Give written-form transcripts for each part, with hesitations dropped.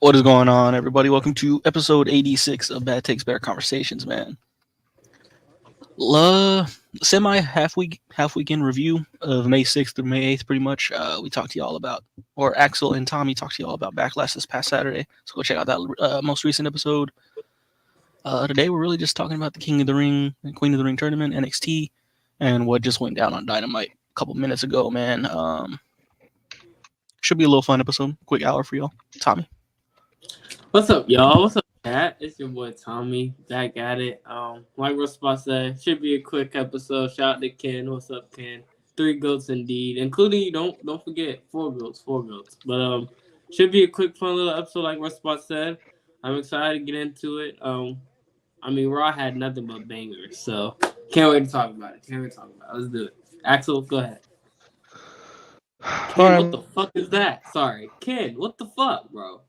What is going on, everybody? Welcome to episode 86 of Bad Takes Bear Conversations, man. Semi half weekend review of May 6th through May 8th, pretty much. We talked to y'all about, or Axel and Tommy talked to y'all about Backlash this past Saturday. So go check out that most recent episode. Today we're really just talking about the King of the Ring and Queen of the Ring tournament, NXT, and what just went down on Dynamite a couple minutes ago, man. Should be a little fun episode. Quick hour for y'all. Tommy. What's up, y'all? What's up, Cat? It's your boy Tommy. Back at it. Like Wrestle Spot said, should be a quick episode. Shout out to Ken. What's up, Ken? 3 goats indeed, including you. Don't forget 4 goats. But should be a quick, fun little episode. Like Wrestle Spot said, I'm excited to get into it. Raw had nothing but bangers, so can't wait to talk about it. Let's do it. Axel, go ahead. Ken, what the fuck is that? Sorry, Ken, what the fuck, bro?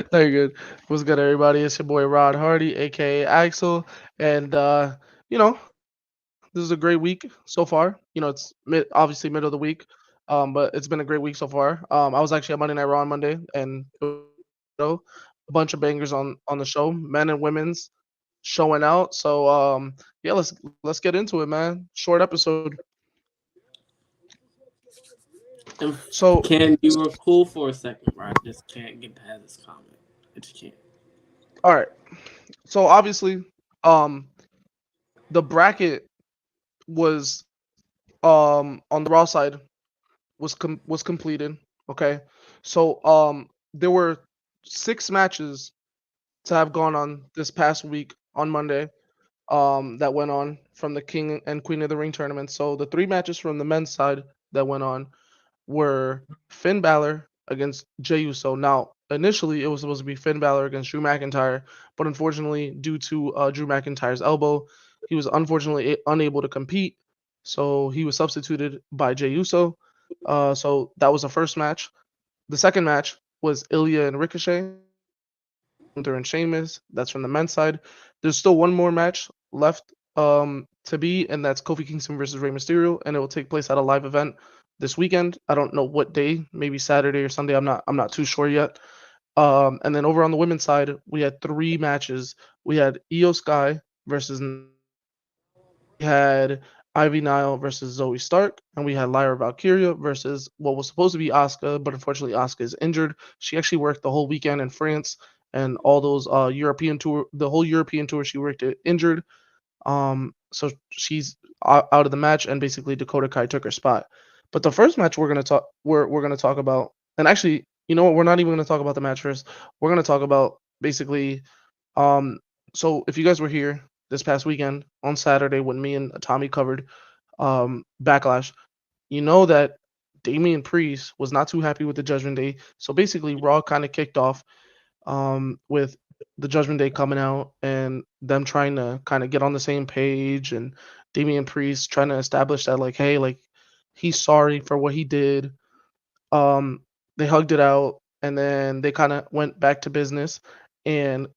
Very good. What's good, everybody? It's your boy Rod Hardy, aka Axel, and this is a great week so far. It's obviously middle of the week, but it's been a great week so far. I was actually at Monday Night Raw on Monday, and a bunch of bangers on the show, men and women's showing out. So yeah, let's get into it, man. Short episode. So Ken, you were cool for a second, right? I just can't get past this comment. I just can't. All right. So obviously, the bracket was on the Raw side was completed. Okay. So there were 6 matches to have gone on this past week on Monday. That went on from the King and Queen of the Ring tournament. So the 3 matches from the men's side that went on were Finn Balor against Jey Uso. Now, initially, it was supposed to be Finn Balor against Drew McIntyre, but unfortunately, due to Drew McIntyre's elbow, he was unfortunately unable to compete, so he was substituted by Jey Uso. So that was the first match. The second match was Ilja and Ricochet, Gunther and Sheamus. That's from the men's side. There's still one more match left to be, and that's Kofi Kingston versus Rey Mysterio, and it will take place at a live event this weekend. I don't know what day, maybe Saturday or Sunday. I'm not too sure yet. And then over on the women's side, we had 3 matches. We had Io Sky versus, we had Ivy Nile versus Zoe Stark, and we had Lyra Valkyria versus what was supposed to be Asuka, but unfortunately Asuka is injured. She actually worked the whole weekend in France and all those European tour, the whole European tour she worked it injured. So she's out of the match, and basically Dakota Kai took her spot. But the first match we're gonna talk about, and actually, you know what? We're not even gonna talk about the match first. We're gonna talk about basically. So if you guys were here this past weekend on Saturday when me and Tommy covered Backlash, you know that Damian Priest was not too happy with the Judgment Day. So basically, Raw kind of kicked off with the Judgment Day coming out and them trying to kind of get on the same page, and Damian Priest trying to establish that hey, he's sorry for what he did. They hugged it out, and then they kind of went back to business. And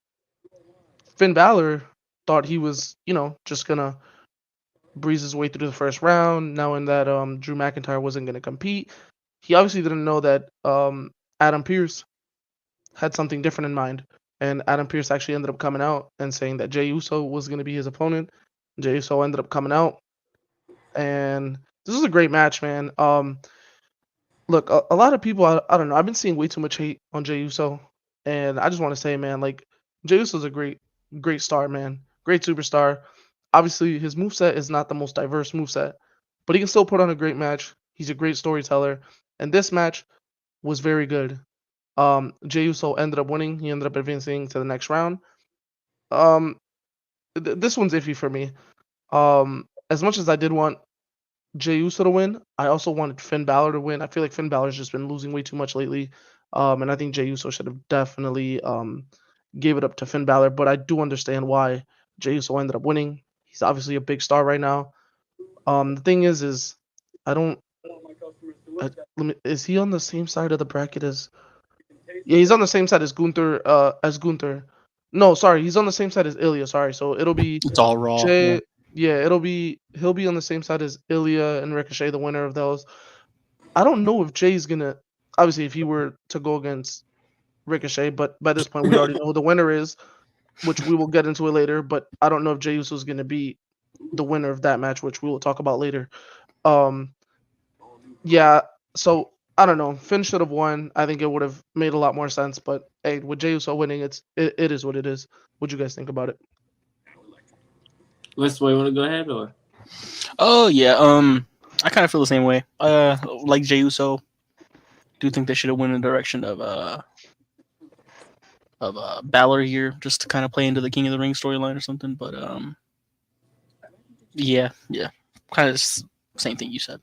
Finn Balor thought he was, just gonna breeze his way through the first round, knowing that Drew McIntyre wasn't gonna compete. He obviously didn't know that Adam Pearce had something different in mind, and Adam Pearce actually ended up coming out and saying that Jey Uso was gonna be his opponent. Jey Uso ended up coming out, and this was a great match, man. Look, a lot of people, I don't know, I've been seeing way too much hate on Jey Uso, and I just want to say, man, Jey Uso's a great star, man. Great superstar. Obviously, his moveset is not the most diverse moveset, but he can still put on a great match. He's a great storyteller, and this match was very good. Jey Uso ended up winning. He ended up advancing to the next round. This one's iffy for me. As much as I did want Jey Uso to win, I also wanted Finn Balor to win. I feel like Finn Balor's just been losing way too much lately, and I think Jey Uso should have definitely gave it up to Finn Balor. But I do understand why Jey Uso ended up winning. He's obviously a big star right now. The thing is I don't. Is he on the same side of the bracket as? Yeah, he's on the same side as Gunther. No, sorry, he's on the same side as Ilja. Sorry, so it'll be. It's all Raw. Jey, yeah, he'll be on the same side as Ilja and Ricochet, the winner of those. I don't know if Jay's gonna. obviously if he were to go against Ricochet, but by this point we already know who the winner is, which we will get into it later. But I don't know if Jey Uso is going to be the winner of that match, which we will talk about later. Yeah, so I don't know. Finn should have won. I think it would have made a lot more sense. But hey, with Jey Uso winning, it is what it is. What do you guys think about it? Westboy, you want to go ahead or? Oh yeah, I kind of feel the same way. Like Jey Uso, do think they should have went in the direction of Balor here, just to kind of play into the King of the Ring storyline or something. But yeah, kind of same thing you said.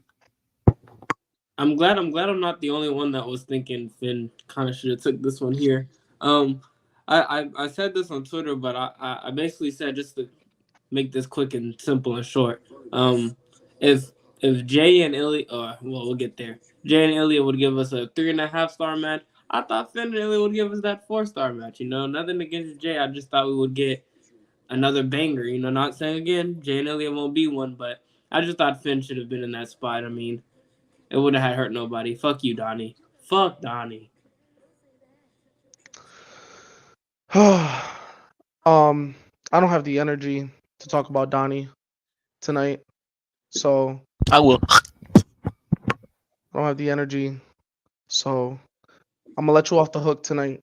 I'm glad I'm not the only one that was thinking Finn kind of should have took this one here. I said this on Twitter, but I basically said, just to make this quick and simple and short. If Jay and Ilya, well, we'll get there. Jay and Ilya would give us a 3.5-star match. I thought Finn and Ilya would give us that 4-star match. You know, nothing against Jay. I just thought we would get another banger. You know, not saying again, Jay and Ilya won't be one, but I just thought Finn should have been in that spot. I mean, it wouldn't have hurt nobody. Fuck you, Donnie. Fuck Donnie. I don't have the energy to talk about Donnie tonight, so I will. I don't have the energy. So I'm gonna let you off the hook tonight.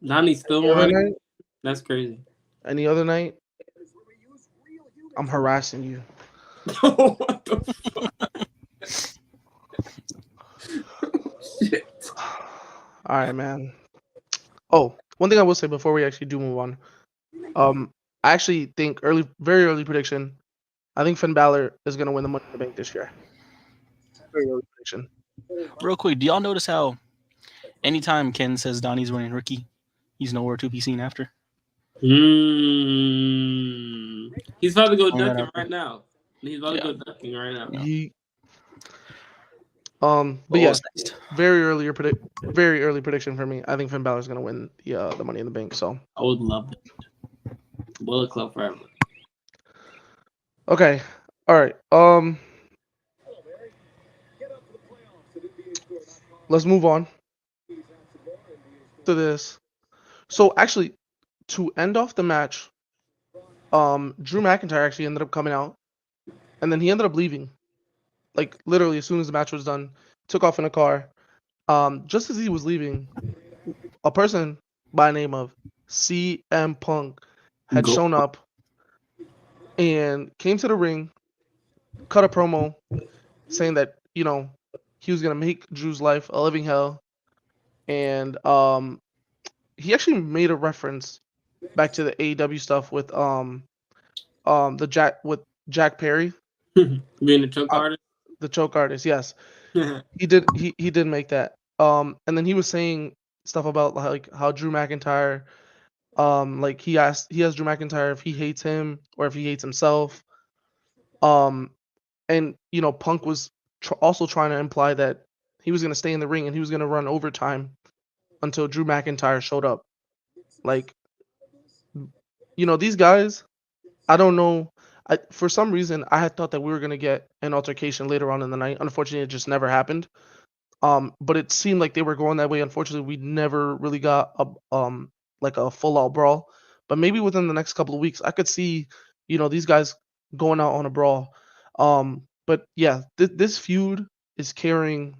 Donnie's still Any other running. night? That's crazy. Any other night? I'm harassing you. What the fuck? Shit. All right, man. Oh, one thing I will say before we actually do move on. I actually think very early prediction. I think Finn Balor is gonna win the Money in the Bank this year. Very early prediction. Real quick, do y'all notice how anytime Ken says Donnie's winning Ricky, he's nowhere to be seen after? He's about to go Throwing that ducking out there. right now. He's about to go ducking right now. But What yeah, was next? very early prediction for me. I think Finn Balor is gonna win the Money in the Bank. So I would love it. Bullet Club forever. okay, all right. Let's move on to this. So actually, to end off the match, Drew McIntyre actually ended up coming out, and then he ended up leaving. Like literally, as soon as the match was done, took off in a car. Just as he was leaving, a person by the name of CM Punk had shown up and came to the ring, cut a promo, saying that he was gonna make Drew's life a living hell, and he actually made a reference back to the AEW stuff with Jack Perry, Being a choke artist. the choke artist. Yes, he did make that. And then he was saying stuff about like how Drew McIntyre, like he has Drew McIntyre if he hates him or if he hates himself. And Punk was also trying to imply that he was gonna stay in the ring and he was gonna run overtime until Drew McIntyre showed up. Like, these guys, I don't know. For some reason, I had thought that we were gonna get an altercation later on in the night. Unfortunately, it just never happened. But it seemed like they were going that way. Unfortunately, we never really got a full out brawl. But maybe within the next couple of weeks, I could see these guys going out on a brawl. But yeah, this feud is carrying,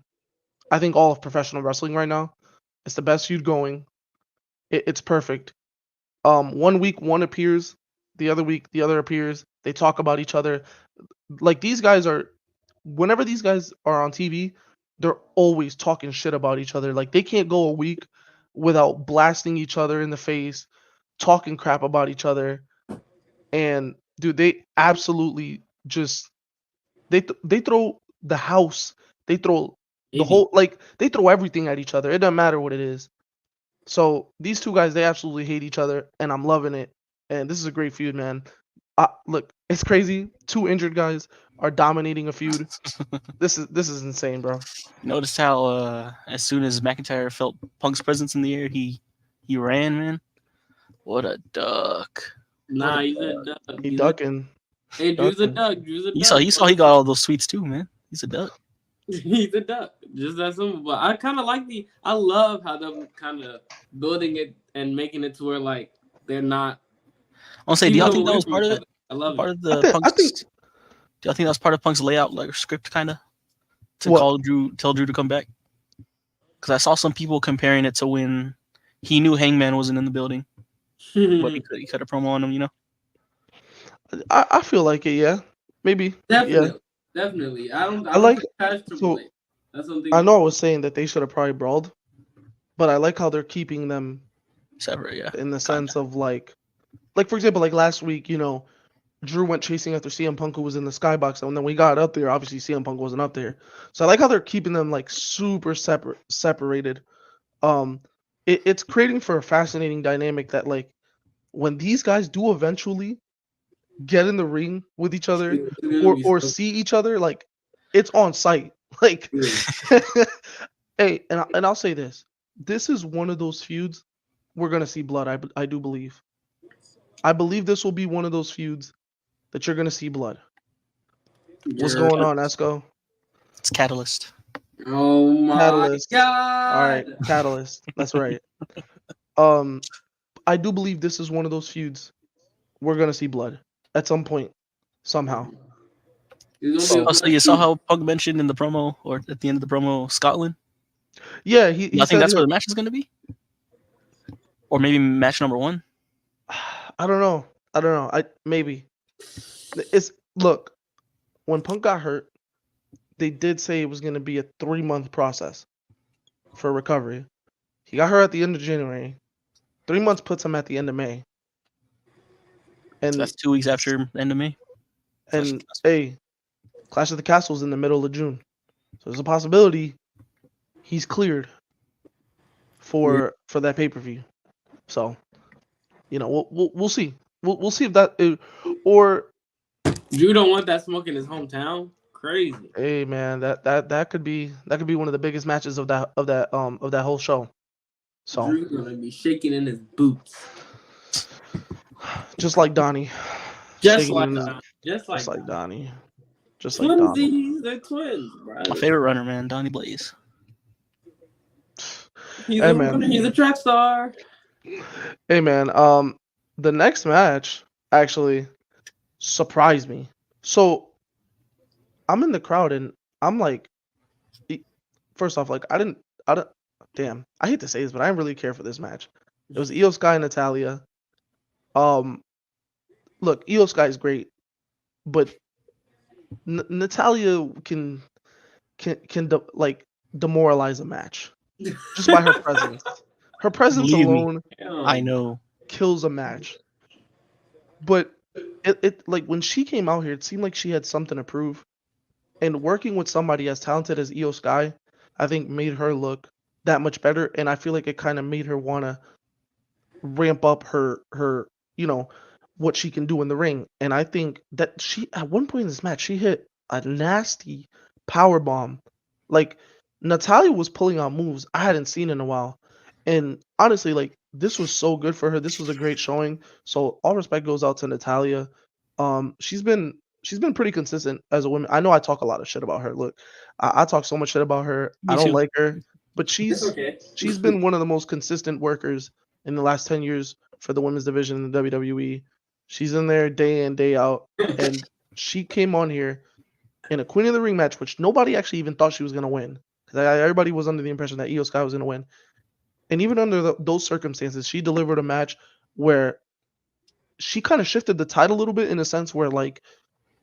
I think, all of professional wrestling right now. It's the best feud going. It's perfect. 1 week one appears, the other week the other appears. They talk about each other. Like whenever these guys are on TV, they're always talking shit about each other. Like they can't go a week without blasting each other in the face, talking crap about each other. And dude, they absolutely just they throw the house, they throw the whole, like they throw everything at each other. It doesn't matter what it is. So these two guys, they absolutely hate each other, and I'm loving it. And this is a great feud, man. Look, it's crazy. Two injured guys are dominating a feud. This is insane, bro. Notice how as soon as McIntyre felt Punk's presence in the air, he ran, man. What a duck! Nah, he's a duck. He ducking. Hey, Drew's a duck. You saw he got all those sweets too, man. He's a duck. He's a duck. Just that simple. But I kind of like I love how them kind of building it and making it to where like they're not I'll say, do keeping y'all them think that away was from part each of it? other. I love Part it. of the I Punk's. think Do y'all think that was part of Punk's layout, like script, kind of, to What? tell Drew to come back? Because I saw some people comparing it to when he knew Hangman wasn't in the building, but he cut a promo on him. I feel like it. Yeah, maybe. Yeah, Definitely. I I don't like. think Cash Triple So H. That's something. I know I was saying that they should have probably brawled, but I like how they're keeping them Separate, yeah. in the Kinda. sense of like for example, like last week, Drew went chasing after CM Punk, who was in the skybox, and then we got up there. Obviously, CM Punk wasn't up there, so I like how they're keeping them like super separated. It's creating for a fascinating dynamic that like when these guys do eventually get in the ring with each other It's gonna be or so see each other, like it's on site. Like, good. hey, and I'll say this: this is one of those feuds we're gonna see blood. I do believe. I believe this will be one of those feuds that you're gonna see blood. What's Girl. going on, Esco? It's Catalyst. Oh my Catalyst. god. All right, Catalyst. That's right. I do believe this is one of those feuds we're gonna see blood at some point, somehow. It's So- gonna be So you saw how Punk mentioned in the promo, or at the end of the promo, Scotland? Yeah, he I think said that's where the match is going to be? Or maybe match number 1? I don't know. Maybe it's look when Punk got hurt, they did say it was gonna be a 3-month process for recovery. He got hurt at the end of January. 3 months puts him at the end of May. And That's 2 weeks after the end of May. and hey, Clash of the Castle's in the middle of June, so there's a possibility he's cleared for that pay-per-view. So, we'll see. We'll see if that or Drew don't want that smoke in his hometown. Crazy. hey man, that could be one of the biggest matches of that whole show. So Drew's gonna be shaking in his boots. just like Donnie. Just Shaking like in his- Donnie. Just like Donnie. Just like Donnie. Twinsies. They're twins, bro. My favorite runner, man, Donnie Blaze. He's Hey, a man. runner. He's a track star. Hey man, the next match actually surprised me. So I'm in the crowd and I'm like, first off, like I don't, damn, I hate to say this, but I didn't really care for this match. It was Io Sky and Natalia. Look, Io Sky is great, but Natalia can demoralize a match just by her presence. Her presence Believe me. alone I know. kills a match. But it like when she came out here, it seemed like she had something to prove. And working with somebody as talented as Io Sky, I think made her look that much better. And I feel like it kind of made her want to ramp up her what she can do in the ring. And I think that she at one point in this match she hit a nasty power bomb. Like Natalia was pulling out moves I hadn't seen in a while. And honestly, like this was so good for her. This was a great showing. So all respect goes out to Natalia. She's been pretty consistent as a woman. I know I talk a lot of shit about her. Look, I talk so much shit about her. Me I don't too. like her, but It's she's okay. been one of the most consistent workers in the last 10 years for the women's division in the WWE. She's in there day in, day out. And she came on here in a Queen of the Ring match, which nobody actually even thought she was going to win. Because everybody was under the impression that Io Sky was going to win. And even under those circumstances, she delivered a match where she kind of shifted the tide a little bit in a sense where, like,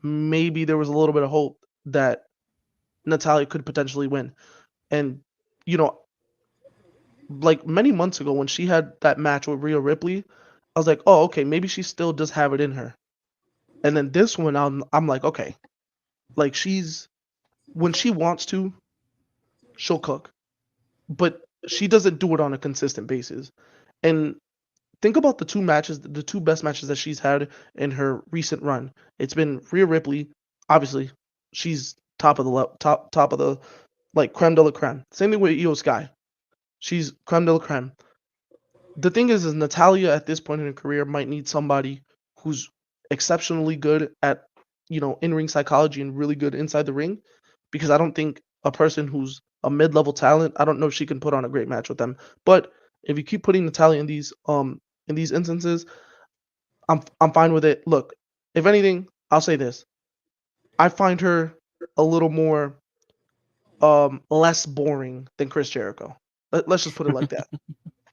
maybe there was a little bit of hope that Natalia could potentially win. And, like many months ago when she had that match with Rhea Ripley, I was like, oh, okay, maybe she still does have it in her. And then this one, I'm like, okay, like when she wants to, she'll cook, but she doesn't do it on a consistent basis. And think about the two best matches that she's had in her recent run. It's been Rhea Ripley, obviously, she's top of the like creme de la creme. Same thing with Io Sky, she's creme de la creme. The thing is Natalia at this point in her career might need somebody who's exceptionally good at in-ring psychology and really good inside the ring, because I don't think a person who's a mid-level talent, I don't know if she can put on a great match with them. But if you keep putting Natalia in these instances, I'm fine with it. Look, if anything, I'll say this. I find her a little more less boring than Chris Jericho. Let's just put it like that.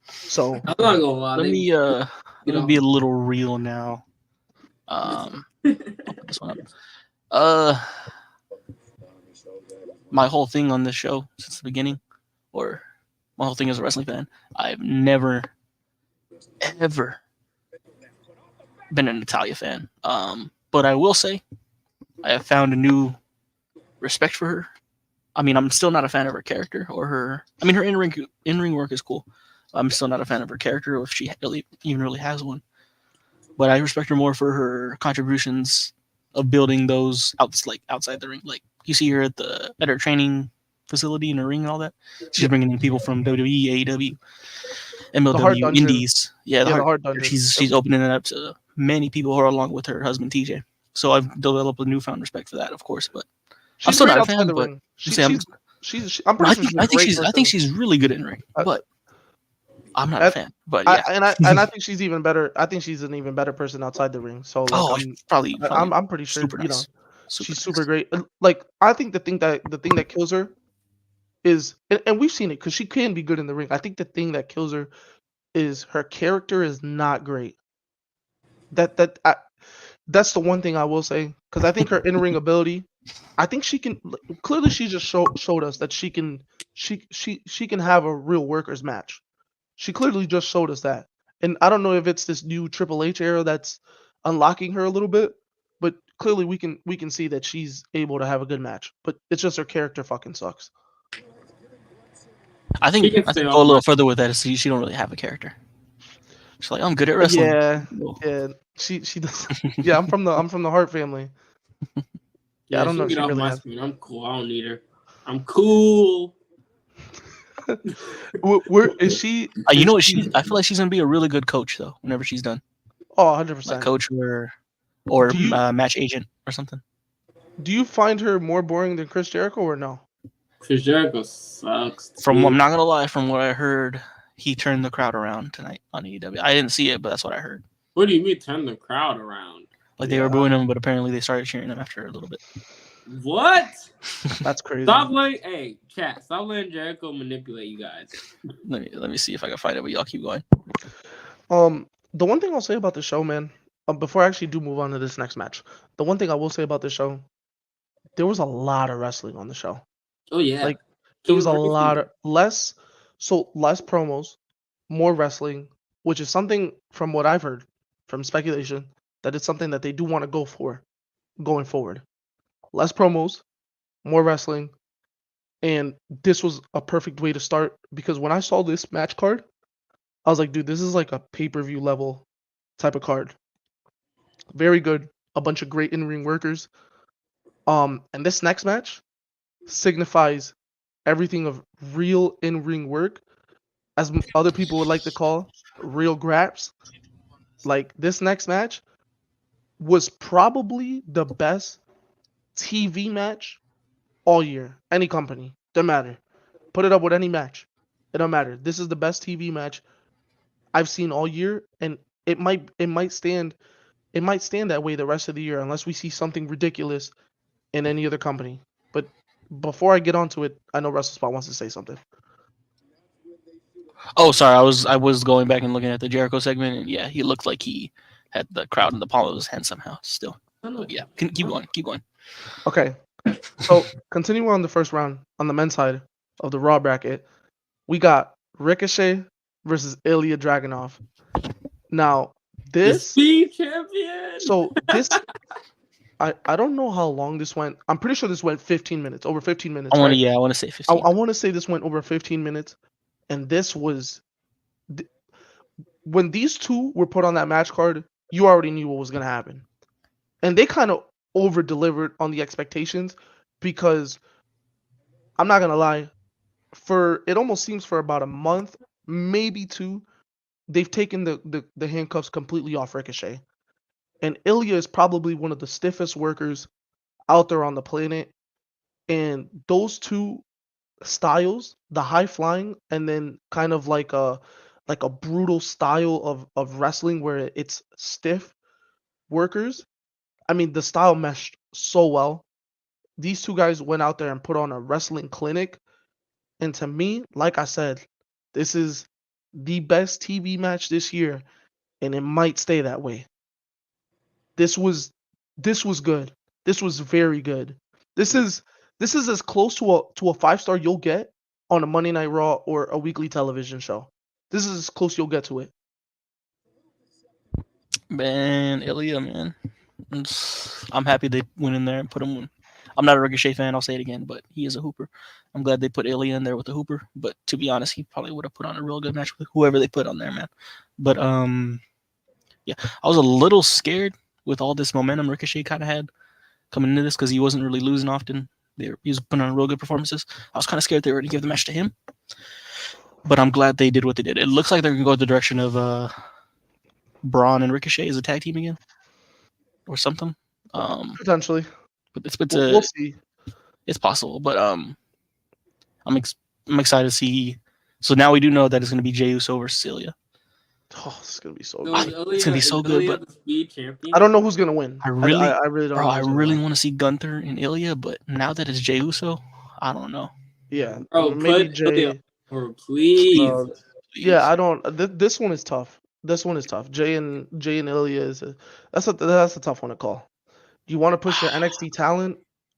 So I'm not gonna lie. Let me be a little real now. I'll put this one up. My whole thing on this show since the beginning, or my whole thing as a wrestling fan, I've never, ever been a Natalia fan. But I will say, I have found a new respect for her. I mean, I'm still not a fan of her character or her. I mean, her in-ring work is cool. I'm still not a fan of her character, if she even really has one. But I respect her more for her contributions of building those outside the ring. Like you see her at her training facility in her ring and all that. She's bringing in people from WWE, AEW, MLW, Indies. Yeah, the Hard Dungeon. She's opening it up to many people who are along with her husband TJ. So I've developed a newfound respect for that, of course. But I'm still not a fan. But I'm pretty sure I think she's really good in ring, but I'm not a fan. But yeah, and I think she's even better. I think she's an even better person outside the ring. So like, I'm pretty sure she's super great. Like I think the thing that kills her is, and we've seen it because she can be good in the ring. I think the thing that kills her is her character is not great. That's the one thing I will say, because I think her in-ring ability, I think she can clearly, she just showed us that she can have a real workers match. She clearly just showed us that. And I don't know if it's this new Triple H era that's unlocking her a little bit, but clearly we can see that she's able to have a good match. But it's just her character fucking sucks. I think go a little further with that is she don't really have a character. She's like, I'm good at wrestling. Yeah. She does. Yeah, I'm from the Hart family. Yeah, I don't know. She really has. I'm cool. I don't need her. I'm cool. Where is she? You know what? I feel like she's gonna be a really good coach though. Whenever she's done. Oh, 100%. Like coach or match agent or something. Do you find her more boring than Chris Jericho or no? Chris Jericho sucks. I'm not gonna lie. From what I heard, he turned the crowd around tonight on AEW. I didn't see it, but that's what I heard. What do you mean turn the crowd around? Like they were booing him, but apparently they started cheering him after a little bit. What? That's crazy. Stop letting Jericho manipulate you guys. Let me see if I can find it, but y'all keep going. The one thing I'll say about the show, man, before I actually do move on to this next match, the one thing I will say about the show, there was a lot of wrestling on the show. Oh yeah. Like there was a lot of less promos, more wrestling, which is something from what I've heard from speculation that it's something that they do want to go for going forward. Less promos, more wrestling, and this was a perfect way to start, because when I saw this match card, I was like, dude, this is like a pay-per-view level type of card. Very good. A bunch of great in-ring workers. And this next match signifies everything of real in-ring work, as other people would like to call real graps. Like this next match was probably the best TV match all year. Any company, doesn't matter. Put it up with any match, it don't matter. This is the best TV match I've seen all year, and it might stand that way the rest of the year unless we see something ridiculous in any other company. But before I get onto it, I know Wrestle Spot wants to say something. Oh, sorry. I was going back and looking at the Jericho segment, and yeah, he looked like he had the crowd in the palm of his hand somehow. Still, but yeah, keep going. Okay, so continuing on the first round on the men's side of the Raw bracket, we got Ricochet versus Ilja Dragunov. Now this Speed champion. So this. I don't know how long this went. I'm pretty sure this went 15 minutes, over 15 minutes. I want to say 15. I want to say this went over 15 minutes, and this was when these two were put on that match card, you already knew what was gonna happen, and they kind of over delivered on the expectations, because I'm not gonna lie, it almost seems for about a month, maybe two, they've taken the handcuffs completely off Ricochet. And Ilja is probably one of the stiffest workers out there on the planet. And those two styles, the high flying and then kind of like a brutal style of wrestling where it's stiff workers. I mean, the style meshed so well. These two guys went out there and put on a wrestling clinic. And to me, like I said, this is the best TV match this year, and it might stay that way. This was this was good. This was very good. This is this is as close to a 5-star you'll get on a Monday Night Raw or a weekly television show. This is as close you'll get to it. Man, Ilya, man. I'm happy they went in there and put him in. I'm not a Ricochet fan, I'll say it again, but he is a hooper. I'm glad they put Ilya in there with the hooper. But to be honest, he probably would have put on a real good match with whoever they put on there, man. But yeah, I was a little scared with all this momentum Ricochet kind of had coming into this because he wasn't really losing often. He was putting on real good performances. I was kind of scared they were going to give the match to him. But I'm glad they did what they did. It looks like they're going to go the direction of Braun and Ricochet as a tag team again or something. Potentially. But We'll see. It's possible. But I'm excited to see. So now we do know that it's going to be Jey Uso versus Ilja. Oh, it's gonna be so So good. is It's gonna be so good, Ilja but the speed champion? I don't know who's gonna win. I really, I really don't know. I who's gonna really win. want to see Gunther and Ilja, but now that it's Jey Uso, I don't know. Yeah, Bro, maybe put Jay. Ilja over, please. Yeah, I don't. This one is tough. This one is tough. Jay and Ilya is that's a tough one to call. Do you want to push your NXT talent,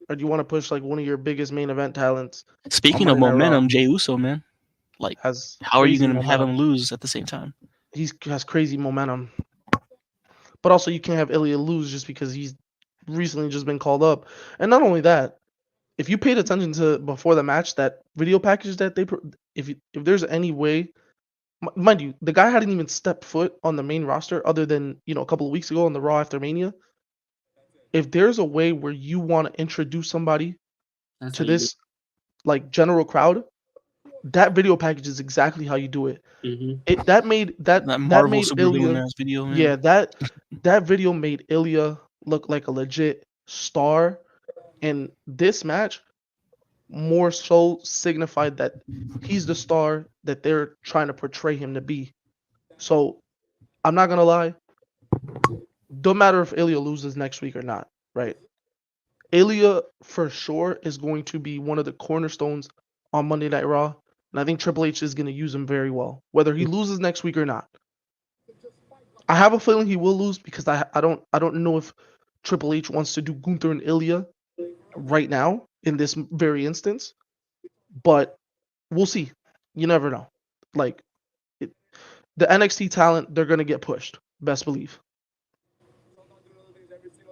or do you want to push like one of your biggest main event talents? Speaking of Monday Night Raw? momentum, Jey Uso, man, like Has how are you crazy going to have momentum. him lose at the same time? He has crazy momentum, but also you can't have Ilya lose just because he's recently just been called up. And not only that, if you paid attention to before the match that video package that if there's any way, mind you, the guy hadn't even stepped foot on the main roster other than a couple of weeks ago on the Raw after Mania. If there's a way where you want to introduce somebody That's to how you this like general crowd, that video package is exactly how you do it. do. That made That Marvel made super villain Ilya, ass video, man. yeah, that video made Ilya look like a legit star, and this match more so signified that he's the star that they're trying to portray him to be. So I'm not gonna lie, don't matter if Ilya loses next week or not, right? Ilya for sure is going to be one of the cornerstones on Monday Night Raw, and I think Triple H is going to use him very well, whether he loses next week or not. I have a feeling he will lose because I don't know if Triple H wants to do Gunther and Ilya right now in this very instance, but we'll see. You never know. Like the NXT talent, they're going to get pushed. Best believe.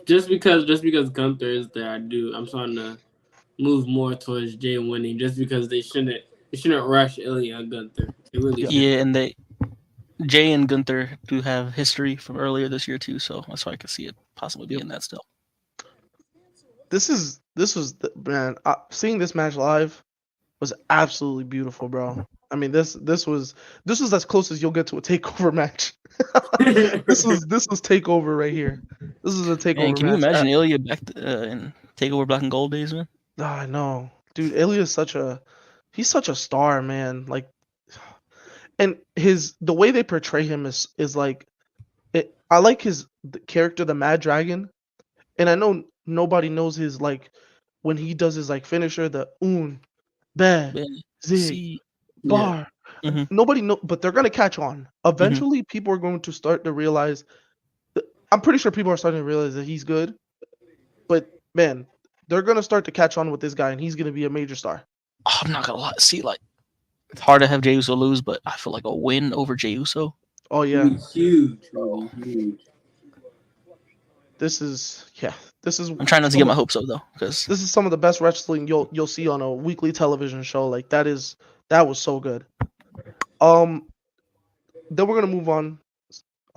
Just because Gunther is there, I'm starting to move more towards Jay winning. Just because they shouldn't rush Ilya and Gunther. They really Yeah. shouldn't. Yeah, and Jay and Gunther do have history from earlier this year too, so that's why I could see it possibly being that still. This was man. Seeing this match live was absolutely beautiful, bro. I mean, this was as close as you'll get to a takeover match. this was takeover right here. This is a takeover Man, can you match. imagine Ilya back in Takeover Black and Gold days, man? I know, dude. Ilya is he's such a star, man. Like, and the way they portray him is like, I like the character, the Mad Dragon, and I know nobody knows his like when he does his like finisher, the be, zig, See, bar. Mhm. Nobody know, but they're gonna catch on. Eventually, people are going to start to realize. I'm pretty sure people are starting to realize that he's good, but man, they're gonna start to catch on with this guy, and he's gonna be a major star. Oh, I'm not gonna lie. See, like it's hard to have Jey Uso lose, but I feel like a win over Jey Uso. Oh yeah, huge. this is I'm trying not to get my hopes up though, because this is some of the best wrestling you'll see on a weekly television show. Like that was so good. Then we're gonna move on.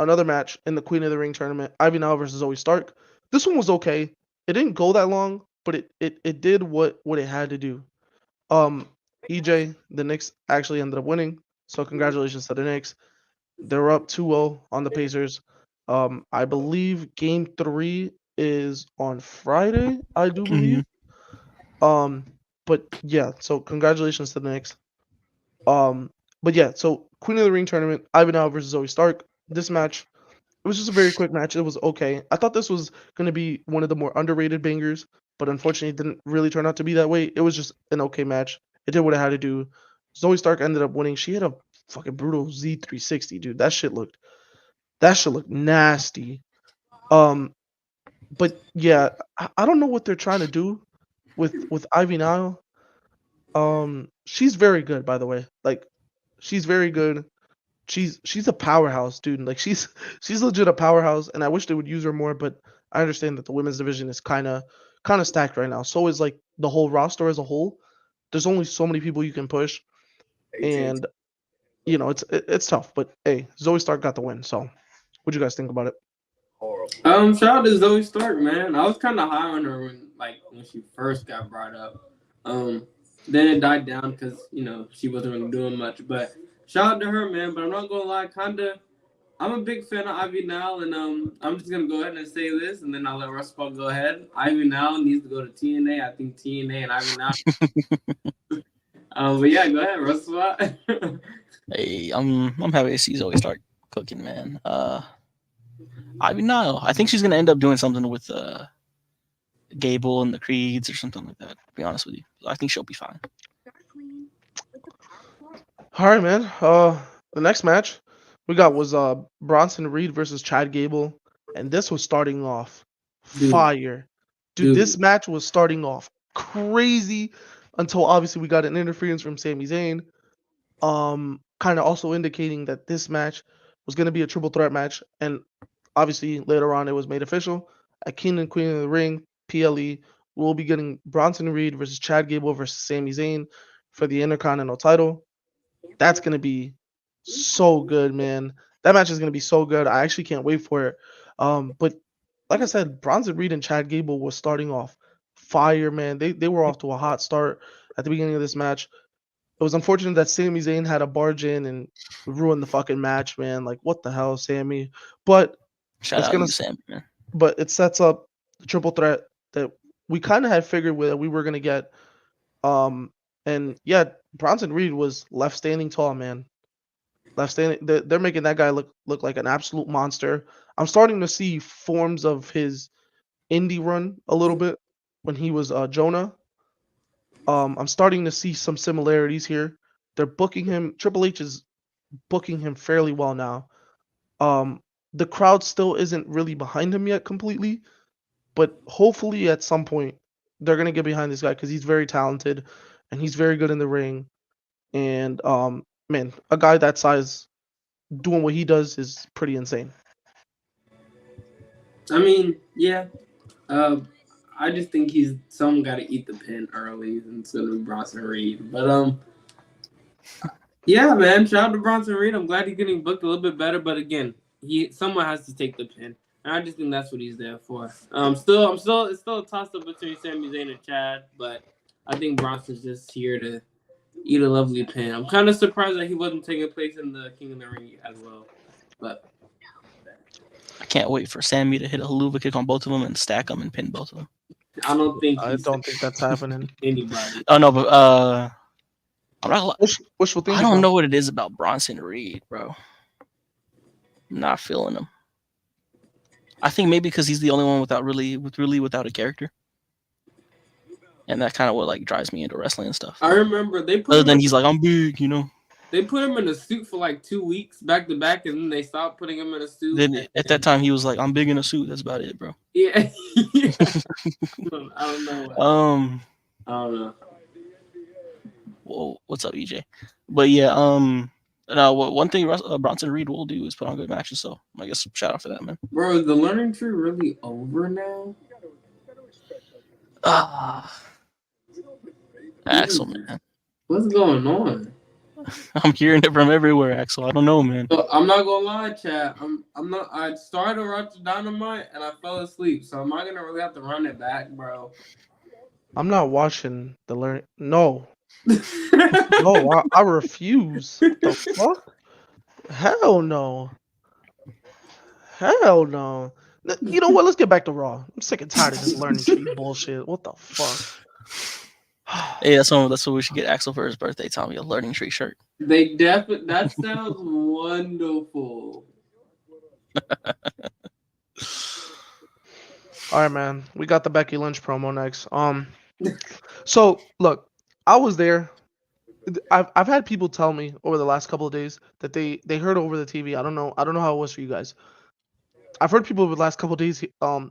Another match in the Queen of the Ring tournament. Ivy Nile versus Zoe Stark. This one was okay. It didn't go that long, but it did what it had to do. EJ, the Knicks actually ended up winning. So congratulations to the Knicks. They're up 2-0 on the Pacers. I believe game 3 is on Friday, I do believe. But yeah, so congratulations to the Knicks. But yeah, so Queen of the Ring tournament, Ivanhoe versus Zoe Stark. This match, it was just a very quick match. It was okay. I thought this was gonna be one of the more underrated bangers, but unfortunately, it didn't really turn out to be that way. It was just an okay match. It did what it had to do. Zoe Stark ended up winning. She had a fucking brutal Z360, dude. That shit looked nasty. Um, but yeah, I don't know what they're trying to do with Ivy Nile. She's very good, by the way. Like, she's very good. She's a powerhouse, dude. Like, she's legit a powerhouse, and I wish they would use her more. But I understand that the women's division is kind of stacked right now. So is like the whole roster as a whole. There's only so many people you can push, and it's tough. But hey, Zoe Stark got the win. So, what do you guys think about it? Shout out to Zoe Stark, man. I was kind of high on her when she first got brought up. Then it died down because she wasn't really doing much. But shout out to her, man. But I'm not gonna lie, I'm a big fan of Ivy now, and I'm just gonna go ahead and say this, and then I'll let Wrestle Spot go ahead. Ivy now needs to go to TNA. I think TNA and Ivy now. But yeah, go ahead, Wrestle Spot. Hey, I'm happy to see Zoe Stark cooking, man. Ivy Nile. I think she's gonna end up doing something with Gable and the Creeds or something like that. To be honest with you, I think she'll be fine. All right, man. The next match we got was Bronson Reed versus Chad Gable, and this was starting off fire. Dude, this match was starting off crazy until obviously we got an interference from Sami Zayn. Kind of also indicating that this match was going to be a triple threat match, and obviously later on it was made official. At King and Queen of the Ring, PLE, we'll be getting Bronson Reed versus Chad Gable versus Sami Zayn for the Intercontinental title. That's going to be so good, man. That match is going to be so good. I actually can't wait for it. But like I said, Bronson Reed and Chad Gable was starting off fire, man. They were off to a hot start at the beginning of this match. It was unfortunate that Sami Zayn had a barge in and ruined the fucking match, man. Like, what the hell, Sammy? But Shout out to you, Sam, man. But it sets up the triple threat that we kind of had figured that we were gonna get. And yeah, Bronson Reed was left standing tall, man. Left standing. They're making that guy look like an absolute monster. I'm starting to see forms of his indie run a little bit when he was Jonah. I'm starting to see some similarities here. They're booking him. Triple H is booking him fairly well now. The crowd still isn't really behind him yet completely, but hopefully at some point they're gonna get behind this guy because he's very talented and he's very good in the ring. And man, a guy that size doing what he does is pretty insane. I mean, yeah. I just think someone got to eat the pin early instead of Bronson Reed. But yeah, man. Shout out to Bronson Reed. I'm glad he's getting booked a little bit better. But again, someone has to take the pin, and I just think that's what he's there for. It's still a toss up between Sami Zayn and Chad, but I think Bronson's just here to eat a lovely pin. I'm kind of surprised that he wasn't taking place in the King of the Ring as well, but. I can't wait for Sammy to hit a haluva kick on both of them and stack them and pin both of them. I don't think that's happening. Anybody. Oh no, but I'm not. Wishful thinking. I don't know what it is about Bronson Reed, bro. I'm not feeling him. I think maybe because he's the only one without a character, and that kind of what like drives me into wrestling and stuff. I remember they put. Other than he's like, I'm big, you know. They put him in a suit for like 2 weeks back to back, and then they stopped putting him in a suit. Then at that time, he was like, "I'm big in a suit." That's about it, bro. Yeah. I don't know. I don't know. Well, what's up, EJ? But yeah, now one thing Bronson Reed will do is put on good matches. So I guess shout out for that, man. Bro, is the learning tree really over now? Axel, man. What's going on? I'm hearing it from everywhere, Axel. I don't know, man. So, I'm not gonna lie, chat. I started to watch Dynamite and I fell asleep. So am I gonna really have to run it back, bro? I'm not watching the learn. No. No, I refuse. The fuck? Hell no. Hell no. You know what? Let's get back to Raw. I'm sick and tired of this learning tree bullshit. What the fuck? Hey, that's what we should get Axel for his birthday, Tommy, a Learning Tree shirt. They definitely. That sounds wonderful. All right, man. We got the Becky Lynch promo next. So look, I was there. I've had people tell me over the last couple of days that they heard over the TV. I don't know how it was for you guys. I've heard people over the last couple of days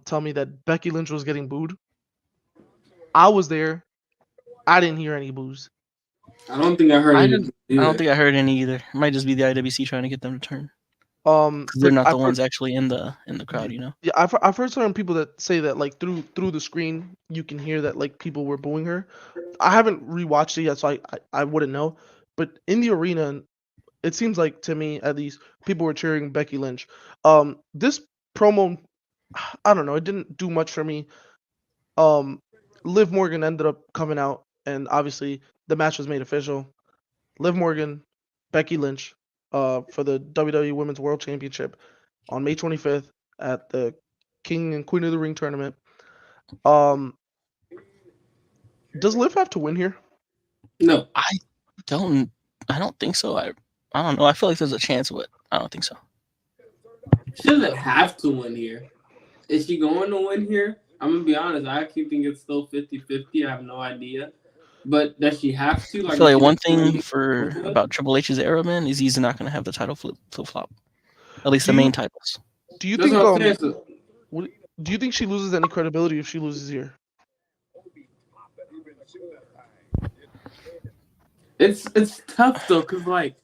tell me that Becky Lynch was getting booed. I was there. I didn't hear any boos. I don't think I heard I any didn't. I don't think I heard any either. It might just be the IWC trying to get them to turn because they're But not the I've ones heard, actually in the crowd, you know. yeah, I've heard certain people that say that like through the screen you can hear that like people were booing her. I haven't rewatched it yet, so I wouldn't know. But in the arena, it seems like to me at least people were cheering Becky Lynch. This promo, I don't know, it didn't do much for me. Liv Morgan ended up coming out, and obviously the match was made official. Liv Morgan, Becky Lynch, for the WWE Women's World Championship on May 25th at the King and Queen of the Ring tournament. Um, does Liv have to win here? No. I don't think so. I don't know. I feel like there's a chance, but I don't think so. She doesn't have to win here. Is she going to win here? I'm going to be honest. I actually think it's still 50-50. I have no idea. But does she have to? I feel like one thing really for about Triple H's era, man, is he's not going to have the title flip flop. At least Do the you- main titles. Do you That's think what I'm saying. So, do you think she loses any credibility if she loses here? it's tough though, cause like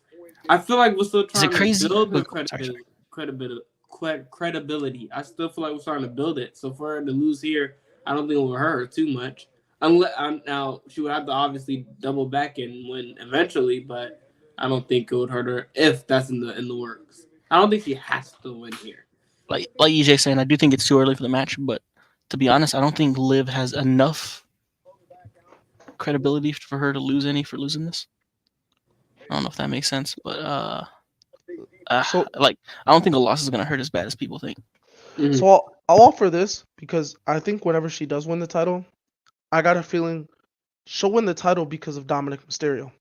I feel like we're still trying crazy? to build the Sorry. credibility. I still feel like we're starting to build it. So for her to lose here, I don't think it will hurt her too much. Unless now she would have to obviously double back and win eventually, but I don't think it would hurt her if that's in the works. I don't think she has to win here. Like EJ saying, I do think it's too early for the match, but to be honest, I don't think Liv has enough credibility for her to lose any for losing this. I don't know if that makes sense, but So- like I don't think a loss is gonna hurt as bad as people think. Mhm. So I'll offer this because I think whenever she does win the title, I got a feeling she'll win the title because of Dominic Mysterio.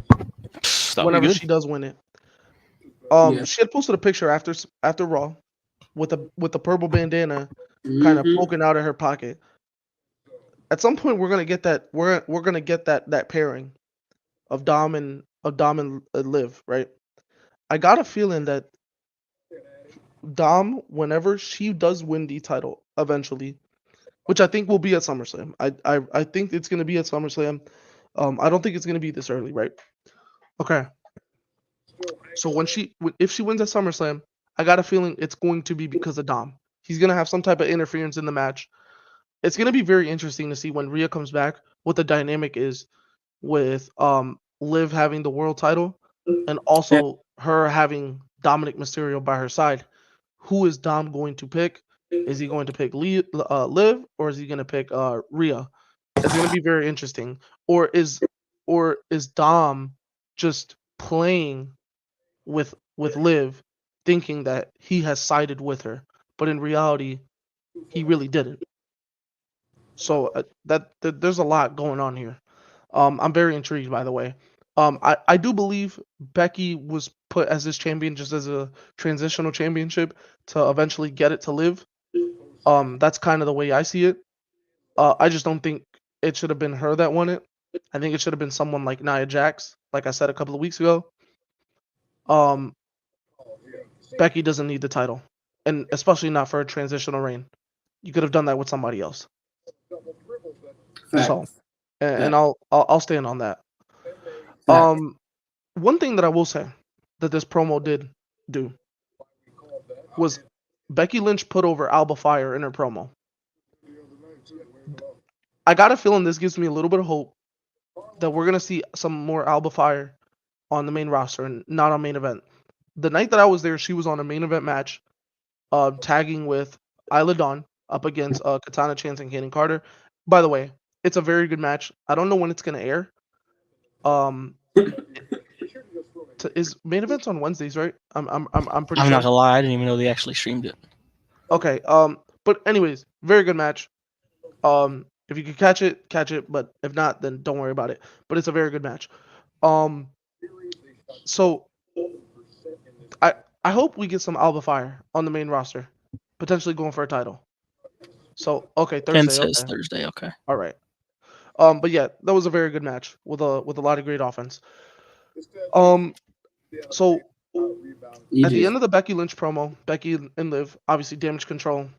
That would be Whenever good. she does win it. Yeah. She had posted a picture after Raw with the purple bandana kind of Mhm. poking out of her pocket. At some point, we're gonna get that. We're gonna get that pairing of Dom and Liv, right? I got a feeling that Dom, whenever she does win the title eventually, which I think will be at SummerSlam. I think it's gonna be at SummerSlam. I don't think it's gonna be this early, right? Okay. So if she wins at SummerSlam, I got a feeling it's going to be because of Dom. He's gonna have some type of interference in the match. It's gonna be very interesting to see when Rhea comes back what the dynamic is with Liv having the world title and also her having Dominic Mysterio by her side. Who is Dom going to pick? Is he going to pick Liv or is he going to pick Rhea? It's going to be very interesting. Or is Dom just playing with Liv, thinking that he has sided with her, but in reality, he really didn't. So there's a lot going on here. I'm very intrigued, by the way. I do believe Becky was put as this champion just as a transitional championship to eventually get it to Liv. That's kind of the way I see it. I just don't think it should have been her that won it. I think it should have been someone like Nia Jax, like I said a couple of weeks ago. Becky doesn't need the title, and especially not for a transitional reign. You could have done that with somebody else. Facts. So, and I'll stand on that. Facts. One thing that I will say that this promo did do was Becky Lynch put over Alba Fire in her promo. I got a feeling this gives me a little bit of hope that we're gonna see some more Alba Fire on the main roster and not on main event. The night that I was there, she was on a main event match, tagging with Isla Dawn up against Katana Chance and Kaden Carter. By the way, it's a very good match. I don't know when it's gonna air. Is main events on Wednesdays, right? I'm pretty I'm sure. not gonna lie, I didn't even know they actually streamed it. Okay. But anyways, very good match. If you can catch it, catch it. But if not, then don't worry about it. But it's a very good match. So I hope we get some Alba Fire on the main roster, potentially going for a title. So okay, Ken Thursday. says Okay, Thursday. Okay. all right. But yeah, that was a very good match with a lot of great offense. So at the end of the Becky Lynch promo, Becky and Liv, obviously Damage Control,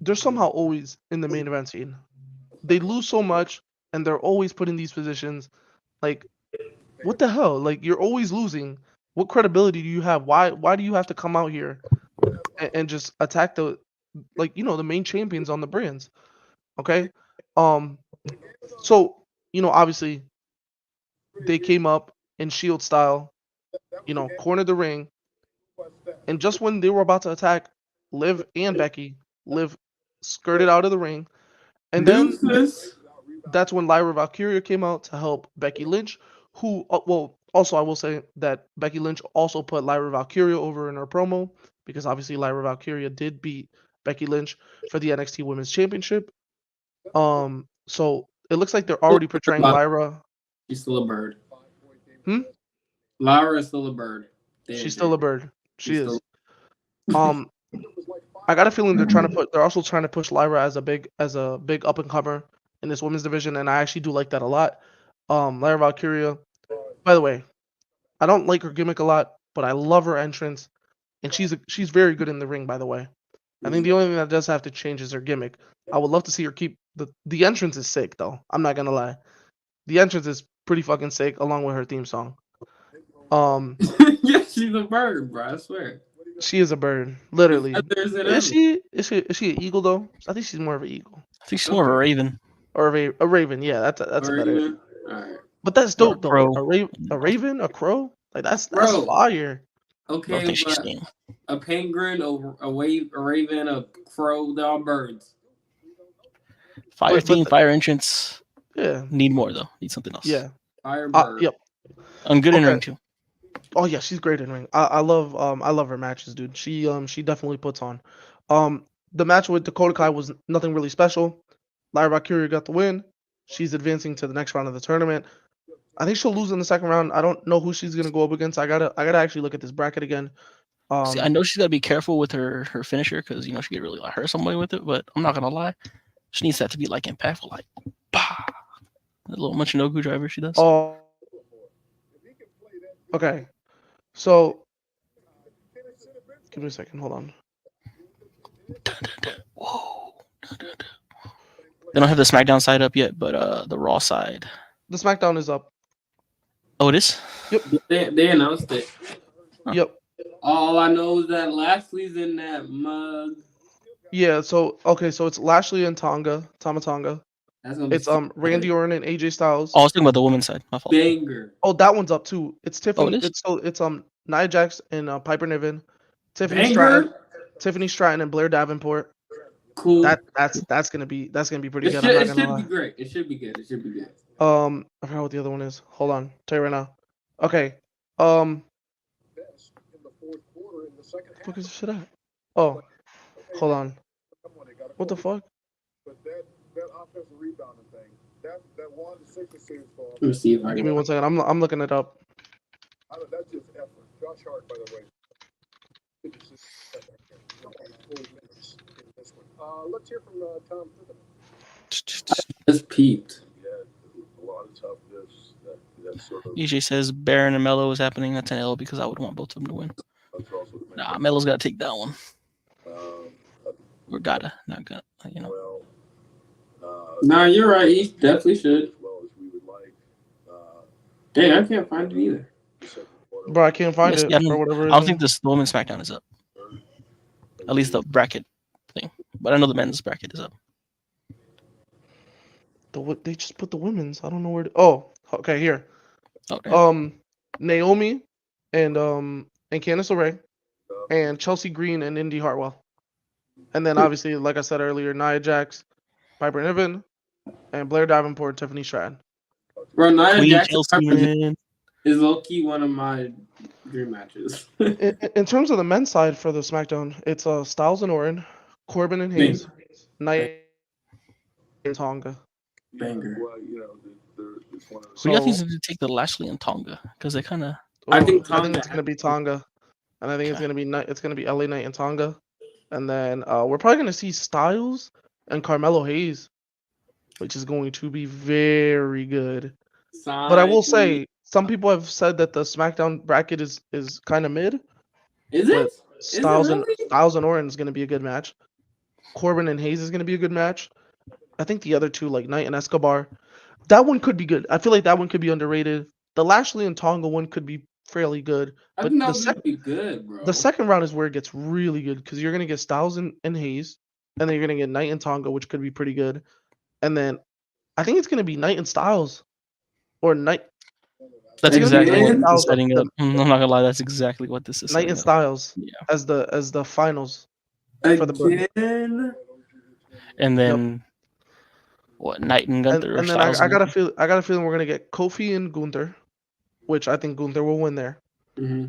they're somehow always in the main event scene. They lose so much, and they're always put in these positions. Like, what the hell? Like, you're always losing. What credibility do you have? Why do you have to come out here and just attack the the main champions on the brands? Okay. So obviously they came up in Shield style, cornered the ring, and just when they were about to attack Liv and Becky, Liv skirted out of the ring, and then that's when Lyra Valkyria came out to help Becky Lynch, who also I will say that Becky Lynch also put Lyra Valkyria over in her promo because obviously Lyra Valkyria did beat Becky Lynch for the NXT Women's Championship. So it looks like they're already portraying Lyra. She's still a bird. Hmm? Lyra is still a bird. She's still a bird. She is. I got a feeling they're also trying to push Lyra as a big up and comer in this women's division, and I actually do like that a lot. Lyra Valkyria, by the way, I don't like her gimmick a lot, but I love her entrance, and she's very good in the ring, by the way. I think the only thing that does have to change is her gimmick. I would love to see her keep the entrance is sick though. I'm not gonna lie. The entrance is pretty fucking sick, along with her theme song. Yeah, she's a bird, bro. I swear. She is a bird, literally. Is she an eagle though? I think she's more of an eagle. I think she's more of a raven. Or a raven. Yeah, that's a better. Alright. But that's dope though. Crow. A raven, a crow, like that's Bro. fire. Okay, but a penguin, a raven, a crow, they're all birds. Fire theme, fire entrance. Yeah. Need more though. Need something else. Yeah. Fire bird. Yep. I'm good in ring too. Oh yeah, she's great in ring. I love her matches, dude. She definitely puts on. The match with Dakota Kai was nothing really special. Lyra Valkyria got the win. She's advancing to the next round of the tournament. I think she'll lose in the second round. I don't know who she's gonna go up against. I gotta actually look at this bracket again. See, I know she's gotta be careful with her finisher because she could really hurt somebody with it. But I'm not gonna lie, she needs that to be impactful, bah! That little Michinoku driver she does. Oh, okay. So, give me a second. Hold on. Whoa. They don't have the SmackDown side up yet, but the Raw side. The SmackDown is up. Oh, it is? Yep. They announced it. Yep. All I know is that Lashley's in that mug. Yeah, so it's Lashley and Tama Tonga. It's Randy Orton and AJ Styles. Oh, I was talking about the women's side. My fault. Banger. Oh, that one's up too. It's Tiffany. Oh, it is? It's Nia Jax and Piper Niven, Tiffany Stratton and Blair Davenport. Cool. That's gonna be pretty good. It should be great. It should be good. I forgot what the other one is. Hold on, tell you right now. Okay. What the fuck is this shit at? Oh, hold on. What the fuck? That offensive rebounding thing, that 1-6 series for. Let me see if I Give me 1 second. I'm looking it up. That's just effort. Josh Hart, by the way. Let's hear from Tom. Just peeped. Yeah, a lot of toughness. That sort of. EJ says Baron and Mello is happening. That's an L because I would want both of them to win. Nah, Melo's got to take that one. Or gotta, not gonna, Well, nah, you're right. He definitely should. As well as we would like. Dang, I can't find it either. Bro, I can't find it for whatever reason. I don't think the women's SmackDown is up. At least the bracket thing. But I know the men's bracket is up. They just put the women's. I don't know where. Oh, okay, here. Okay. Naomi and Candice LeRae and Chelsea Green and Indy Hartwell. And then obviously, like I said earlier, Nia Jax, Piper Niven, and Blair Davenport, Tiffany Stratton. Bro, Nia Jax Chelsea, is low-key one of my dream matches. In terms of the men's side for the SmackDown, it's Styles and Orton, Corbin and Hayes, Nia and Tonga. Banger. Well, you know, it's one of Who do you think So is going to take the Lashley and Tonga? Because they kind of. I think I think Tonga it's gonna be Tonga, and I think it's Okay. gonna be LA Knight and Tonga, and then we're probably gonna see Styles and Carmelo Hayes, which is going to be very good. But I will say, some people have said that the SmackDown bracket is kind of mid, Is but it? Is it really? Styles and Orton is gonna be a good match. Corbin and Hayes is gonna be a good match. I think the other two, like Knight and Escobar, that one could be good. I feel like that one could be underrated. The Lashley and Tonga one could be fairly good, I but think that was gonna be good, bro. the second round is where it gets really good because you're gonna get Styles and Hayes, and then you're gonna get Knight and Tonga, which could be pretty good. And then I think it's gonna be Knight and Styles, or Knight That's It's gonna be exactly Knight what and Again? this is Styles, setting up. I'm not gonna lie, that's exactly what this is Knight setting and up. Styles Yeah. as the finals. For the Again? And then what? Knight and Gunther or and then Styles I and got a Gunther? feeling we're gonna get Kofi and Gunther, which I think Gunther will win there. hmm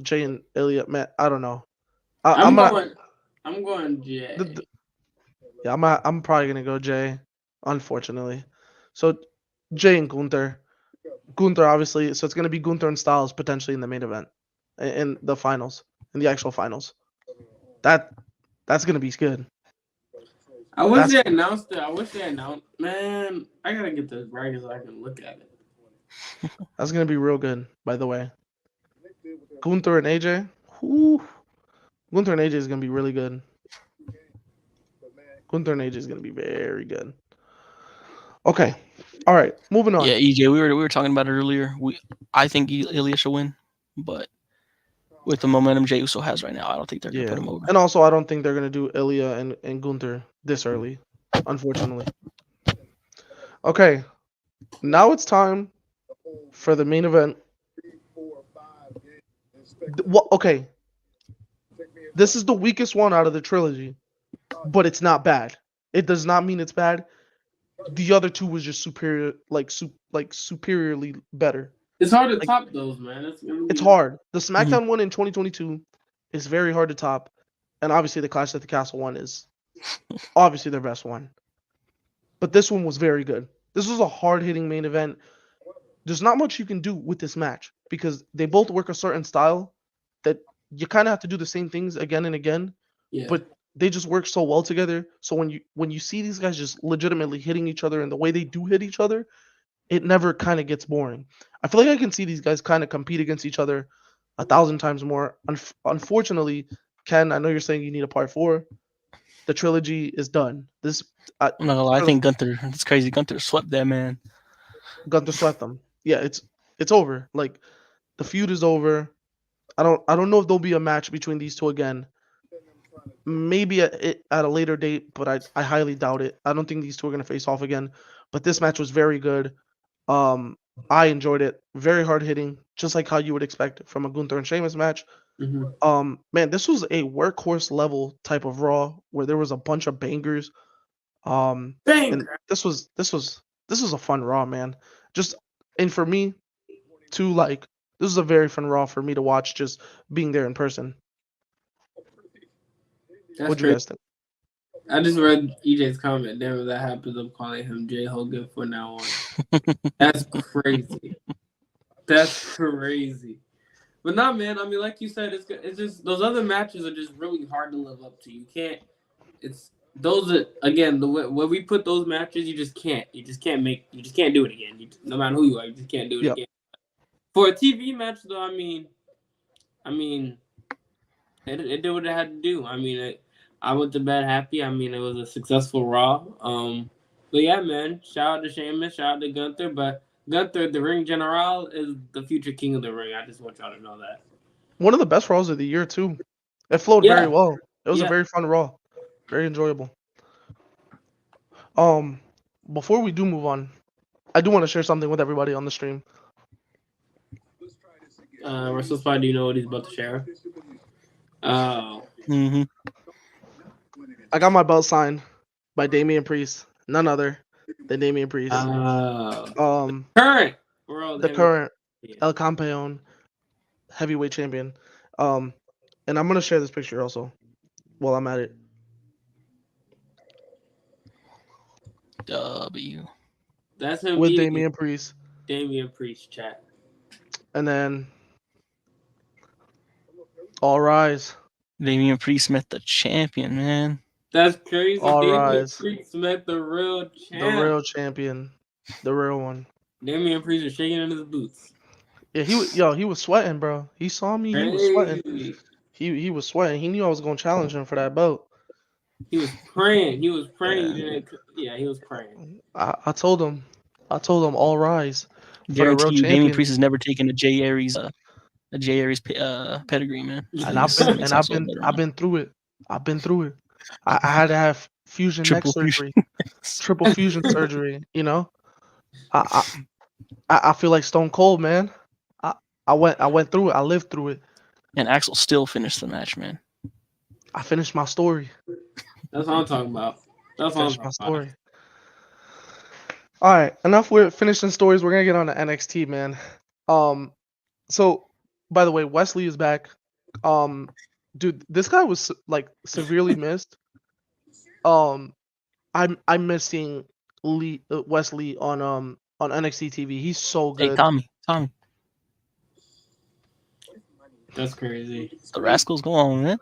Jay and Ilya, man, I don't know. I'm I'm gonna going Jay. yeah, I'm probably gonna go Jay, unfortunately. So Jay and Gunther. Gunther obviously, so it's gonna be Gunther and Styles potentially in the main event, in the finals, in the actual finals. That's gonna be good. I wish That's they announced it. I wish they announced. Man, I gotta get this right so I can look at it. that's gonna be real good. By the way, Gunther and AJ. Whew. Gunther and AJ is gonna be really good. Gunther and AJ is gonna be very good. Okay, all right, moving on. Yeah, EJ, we were talking about it earlier. I think Ilya should win, but with the momentum Jey Uso has right now, I don't think they're gonna Yeah, put him over. and also I don't think they're gonna do Ilya and Gunther this early, unfortunately. Okay, now it's time for the main event. Okay, this is the weakest one out of the trilogy, but it's not bad. It does not mean it's bad. The other two was just superior, superiorly better. It's hard to Like, top those, man. It's hard. The SmackDown one in 2022 is very hard to top, and obviously the Clash at the Castle one is obviously their best one. But this one was very good. This was a hard-hitting main event. There's not much you can do with this match because they both work a certain style that you kind of have to do the same things again and again, Yeah. but they just work so well together. So when you see these guys just legitimately hitting each other and the way they do hit each other, it never kind of gets boring. I feel like I can see these guys kind of compete against each other 1,000 times more. Unfortunately, Ken, I know you're saying you need a part 4. The trilogy is done. This I'm not gonna lie, I think Gunther. It's crazy. Gunther swept that man. Gunther swept them. Yeah, it's over. Like the feud is over. I don't know if there'll be a match between these two again. Maybe at a later date, but I highly doubt it. I don't think these two are gonna face off again. But this match was very good. I enjoyed it. Very hard hitting, just like how you would expect from a Gunther and Sheamus match. Man, this was a workhorse level type of Raw where there was a bunch of bangers. And this was a fun Raw, man. And for me, too, like this is a very fun Raw for me to watch, just being there in person. That's What'd you guys think? I just read EJ's comment. Never that happens. I'm calling him Jay Hogan from now on. That's crazy. That's crazy. But not, man. I mean, like you said, it's just those other matches are just really hard to live up to. You can't. It's those are again the way when we put those matches, you just can't. You just can't do it again. No matter who you are, you just can't do it again. For a TV match, though, I mean, it did what it had to do. I mean, I went to bed happy. I mean, it was a successful Raw. But yeah, man. Shout out to Sheamus. Shout out to Gunther. But Gunther, the Ring General, is the future king of the ring. I just want y'all to know that. One of the best Raws of the year too. It flowed very well. It was a very fun Raw. Very enjoyable. Before we do move on, I do want to share something with everybody on the stream. Wrestle Spot, do you know what he's about to share? Oh. I got my belt signed by Damian Priest, none other than Damian Priest. Current world. The current El Campeon heavyweight champion. And I'm gonna share this picture also while I'm at it. W. That's him with beating Damian Priest. Damian Priest, chat. And then All Rise. Damian Priest met the champion, man. That's crazy. All Damian Rise. Priest met the real champ. The real champion. The real one. Damian Priest was shaking in his boots. Yeah, he was sweating, bro. He saw me, he was sweating. He was sweating. He knew I was gonna challenge him for that belt. He was praying. He was praying. Yeah. He was praying. I told him All Rise. For the Guarantee real you, champion. Damian Priest has never taken a Jay Aries pedigree, man. And I've been through it. I had to have fusion Triple neck fusion. surgery, triple fusion surgery. You know, I feel like Stone Cold, man. I went through it. I lived through it. And Axel still finished the match, man. I finished my story. That's what I'm talking about. That's what I'm talking about. All right, enough with finishing stories. We're gonna get on to NXT, man. So by the way, Wesley is back. Dude, this guy was like severely missed. I'm missing Wesley on NXT TV. He's so good. Hey, Tommy. That's crazy. The Rascals go on, man.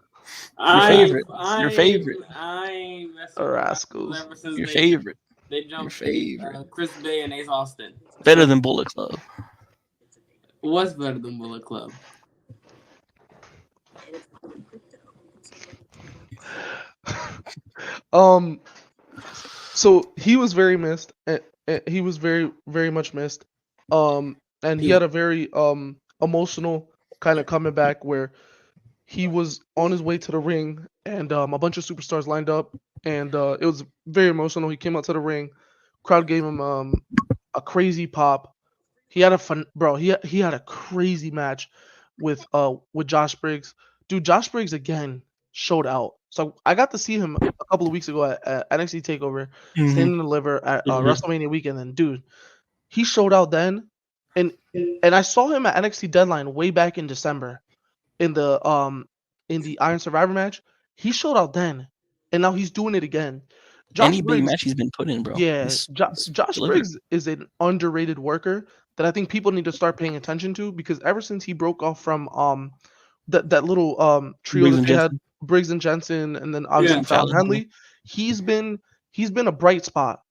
Your favorite. I ain't messing The with Rascals. ever since Your favorite. They jumped Your favorite. Chris Bay and Ace Austin. Better than Bullet Club. What's better than Bullet Club? So he was very missed. He was very, very much missed. And he had a very emotional kind of coming back where he was on his way to the ring and a bunch of superstars lined up and it was very emotional. He came out to the ring, crowd gave him a crazy pop. He had he had a crazy match with Josh Briggs. Dude, Josh Briggs again showed out. So I got to see him a couple of weeks ago at NXT Takeover, Stand and Deliver at WrestleMania weekend. And dude, he showed out then, and I saw him at NXT Deadline way back in December, in the Iron Survivor match. He showed out then, and now he's doing it again. Any big match he's been put in, bro. Yeah, Josh Briggs is an underrated worker that I think people need to start paying attention to, because ever since he broke off from that little trio that they had, Briggs and Jensen, and then obviously Fallon Henley, he's been a bright spot.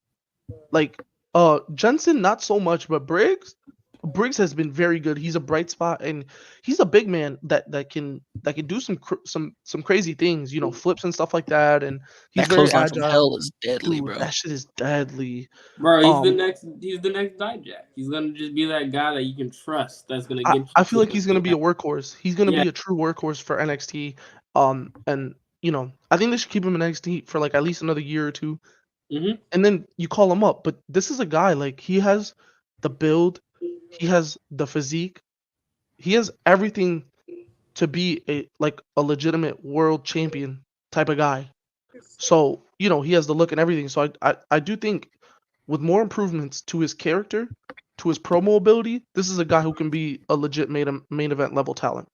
Like Jensen not so much, but Briggs has been very good. He's a bright spot, and he's a big man that can do some crazy things, you know, flips and stuff like that. And he's that very clothesline agile. from hell is deadly, Dude, bro. that shit is deadly, bro. He's the next Dijak. He's gonna just be that guy that you can trust. That's gonna get. I feel like he's gonna be a workhorse. He's gonna be a true workhorse for NXT. And you know, I think they should keep him in NXT for like at least another year or two. And then you call him up. But this is a guy, like, he has the build, he has the physique, he has everything to be a legitimate world champion type of guy. So, you know, he has the look and everything. So I do think with more improvements to his character, to his promo ability, this is a guy who can be a legit main event level talent.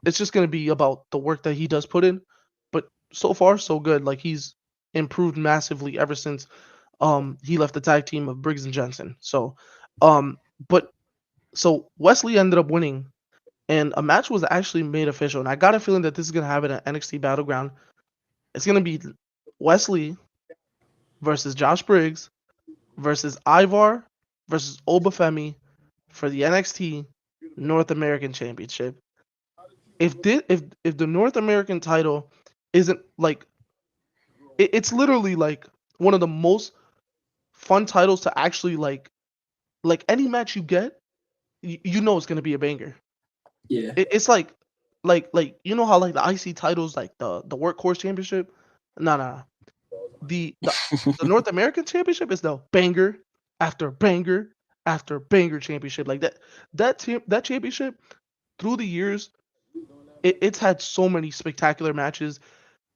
It's just gonna be about the work that he does put in. But so far, so good. Like, he's improved massively ever since he left the tag team of Briggs and Jensen. So Wesley ended up winning, and a match was actually made official. And I got a feeling that this is gonna happen at NXT Battleground. It's gonna be Wesley versus Josh Briggs versus Ivar versus Obafemi for the NXT North American Championship. If the North American title isn't like, it's literally like one of the most fun titles to actually like any match you get, you know it's gonna be a banger. Yeah, It's like you know how like the IC titles, like the Workhorse Championship. No. The North American Championship is the banger after banger after banger championship. Like that championship through the years, it's had so many spectacular matches.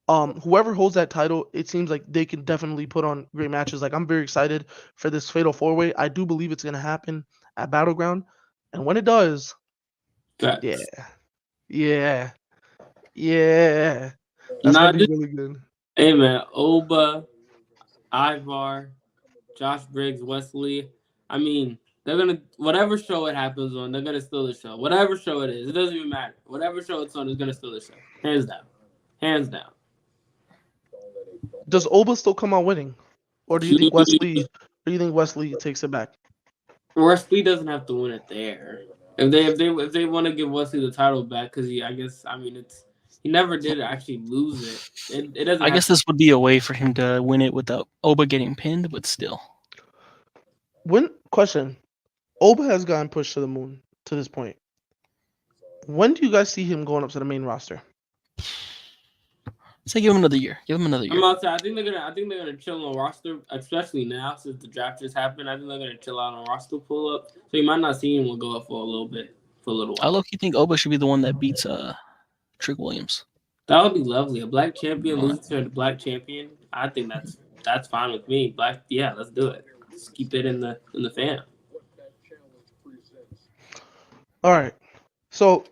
Whoever holds that title, it seems like they can definitely put on great matches. Like, I'm very excited for this Fatal 4-Way. I do believe it's gonna happen at Battleground, and when it does, yeah, that's gonna be really good. Hey man, Oba, Ivar, Josh Briggs, Wesley. I mean, they're gonna whatever show it happens on, they're gonna steal the show. Whatever show it is, it doesn't even matter. Whatever show it's on, is gonna steal the show. Hands down, hands down. Does Oba still come out winning, or do you think Wesley? Or do you think Wesley takes it back? Wesley doesn't have to win it there. If they want to give Wesley the title back, because he never did actually lose it. It doesn't. I guess this would be a way for him to win it without Oba getting pinned, but still. Question. Oba has gotten pushed to the moon to this point. When do you guys see him going up to the main roster? Say give him another year. Give him another I'm year. about to say, I think they're gonna chill on roster, especially now since the draft just happened. I think they're gonna chill out on roster pull up, so you might not see him go up for a little while. I low-key think Oba should be the one that beats Trick Williams. That would be lovely. A black champion losing to a black champion. I think that's fine with me. Yeah, let's do it. Let's keep it in the fam. All right. So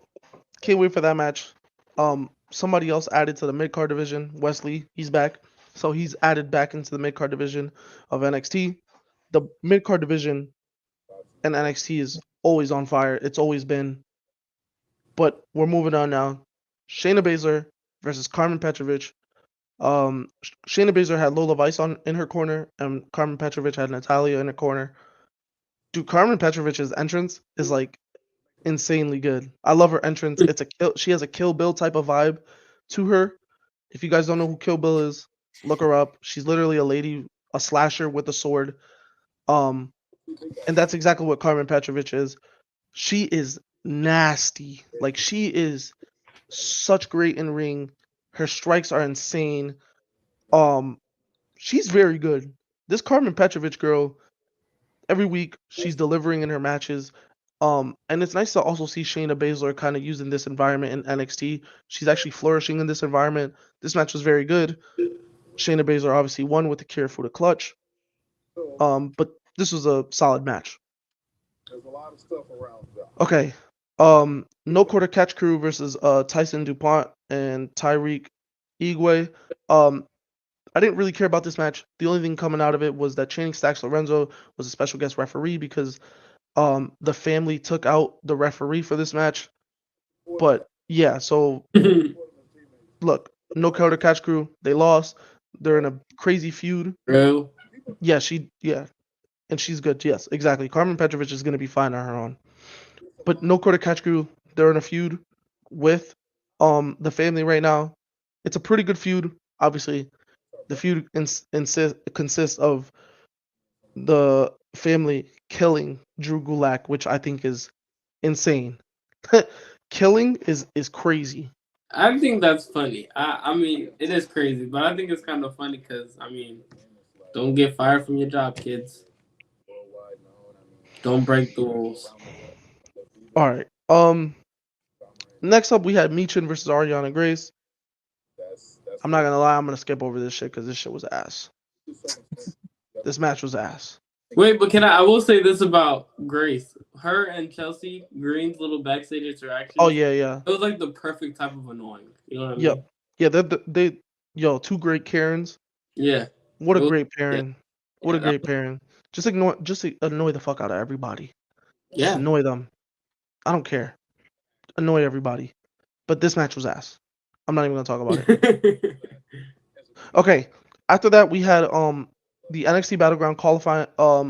can't wait for that match. Somebody else added to the mid card division. Wesley, he's back. So he's added back into the mid card division of NXT. The mid card division and NXT is always on fire. It's always been. But we're moving on now. Shayna Baszler versus Carmen Petrovic. Shayna Baszler had Lola Vice in her corner, and Carmen Petrovic had Natalia in her corner. Dude, Carmen Petrovic's entrance is like insanely good. I love her entrance. She has a Kill Bill type of vibe to her. If you guys don't know who Kill Bill is, look her up. She's literally a lady, a slasher with a sword. And that's exactly what Carmen Petrovic is. She is nasty. Like, she is such great in ring. Her strikes are insane. She's very good. This Carmen Petrovic girl, every week she's delivering in her matches. And it's nice to also see Shayna Baszler kind of using this environment in NXT. She's actually flourishing in this environment. This match was very good. Shayna Baszler obviously won with the Kirifuda clutch. But this was a solid match. There's a lot of stuff around that. Okay. No Quarter Catch Crew versus Tyson DuPont and Tyreek Igwe. I didn't really care about this match. The only thing coming out of it was that Channing Stacks Lorenzo was a special guest referee because the family took out the referee for this match. But yeah, so look, No Quarter Catch Crew, they lost. They're in a crazy feud. Bro. Yeah, and she's good. Yes, exactly. Carmen Petrovic is going to be fine on her own. But No Quarter Catch Crew, they're in a feud with the family right now. It's a pretty good feud. Obviously, the feud consists of the family killing Drew Gulak, which I think is insane. Killing is crazy. I think that's funny. I mean, it is crazy, but I think it's kind of funny because, I mean, don't get fired from your job, kids. Don't break the rules. All right. Next up, we had Michin versus Ariana Grace. I'm not gonna lie, I'm gonna skip over this shit because this shit was ass. This match was ass. Wait, but I will say this about Grace. Her and Chelsea Green's little backstage interaction. Oh yeah. It was like the perfect type of annoying. You know what I mean? Yep. Yeah, two great Karens. Yeah. What a great pairing. What a great pairing. Just annoy the fuck out of everybody. Just annoy them. I don't care. Annoy everybody. But this match was ass. I'm not even gonna talk about it. Okay. After that, we had the NXT Battleground qualifying.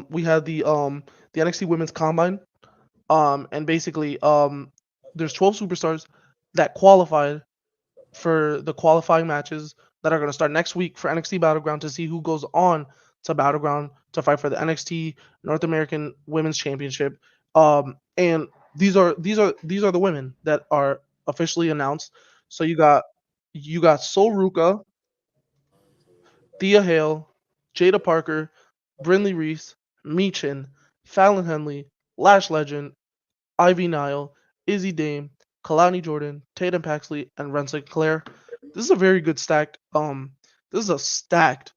We had the NXT Women's Combine. And basically, there's 12 superstars that qualified for the qualifying matches that are going to start next week for NXT Battleground to see who goes on to Battleground to fight for the NXT North American Women's Championship. And these are the women that are officially announced. So you got Sol Ruka, Thea Hale, Jada Parker, Brinley Reese, Michin, Fallon Henley, Lash Legend, Ivy Nile, Izzy Dame, Kalani Jordan, Tatum Paxley, and Ren Sinclair. This is a very good stacked. This is a stacked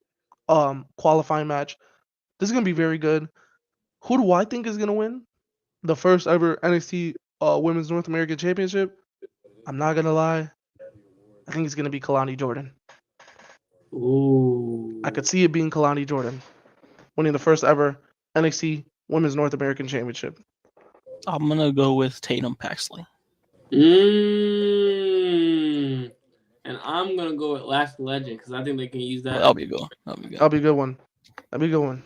qualifying match. This is gonna be very good. Who do I think is gonna win the first ever NXT Women's North American Championship? I'm not gonna lie. I think it's gonna be Kalani Jordan. Ooh. I could see it being Kalani Jordan. winning the first ever NXT Women's North American Championship. I'm gonna go with Tatum Paxley. And I'm gonna go with Last Legend because I think they can use that. That'll be a good one. That'll be good. That'll be a good one. That'll be a good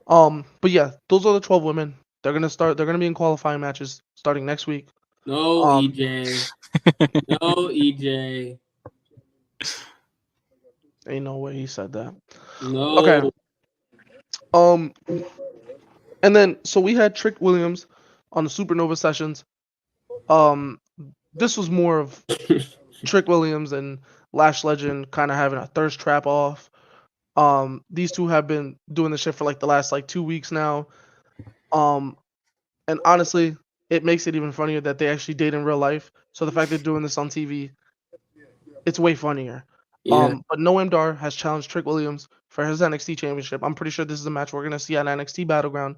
one. But yeah, those are the 12 women. They're gonna be in qualifying matches starting next week. No EJ. No EJ. Ain't no way he said that. No. Okay. And then so we had Trick Williams on the Supernova sessions. This was more of Trick Williams and Lash Legend kind of having a thirst trap off. These two have been doing this shit for like the last like 2 weeks now. And honestly, it makes it even funnier that they actually date in real life. So the fact they're doing this on TV, it's way funnier. Yeah. But Noam Dar has challenged Trick Williams for his NXT championship. I'm pretty sure this is a match we're gonna see on NXT Battleground.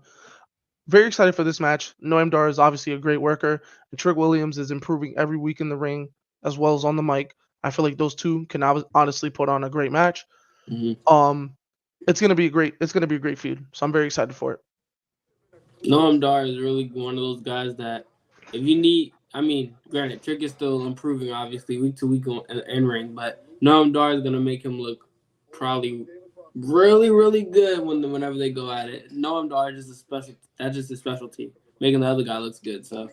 Very excited for this match. Noam Dar is obviously a great worker, and Trick Williams is improving every week in the ring as well as on the mic. I feel like those two can honestly put on a great match. Mm-hmm. It's gonna be a great feud. So I'm very excited for it. Noam Dar is really one of those guys that if you need, I mean, granted, Trick is still improving, obviously, week to week in ring, but Noam Dar is going to make him look probably really, really good whenever they go at it. Noam Dar is just a specialty, making the other guy looks good. So,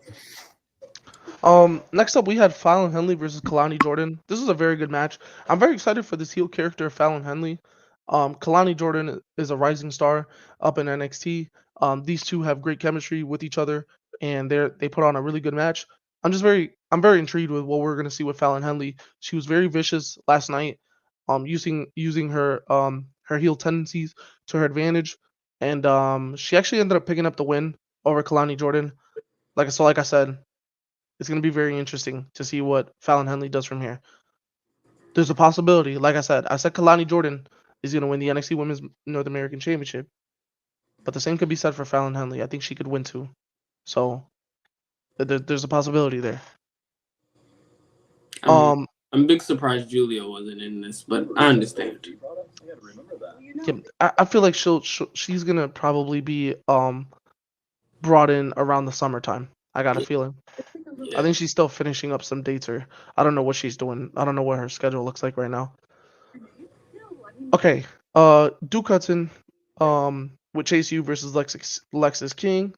next up we had Fallon Henley versus Kalani Jordan. This was a very good match. I'm very excited for this heel character, Fallon Henley. Kalani Jordan is a rising star up in NXT. These two have great chemistry with each other, and they put on a really good match. I'm very intrigued with what we're gonna see with Fallon Henley. She was very vicious last night, using her heel tendencies to her advantage, and she actually ended up picking up the win over Kalani Jordan. Like I said, it's gonna be very interesting to see what Fallon Henley does from here. There's a possibility, like I said Kalani Jordan is gonna win the NXT Women's North American Championship. But the same could be said for Fallon Henley. I think she could win too. So there's a possibility there. I'm a big surprised Julia wasn't in this, but I understand. Yeah, I feel like she's gonna probably be brought in around the summertime. I got a feeling. Yeah. I think she's still finishing up some dates, or I don't know what she's doing. I don't know what her schedule looks like right now. Okay, Duke Hudson, with Chase U versus Lexis King.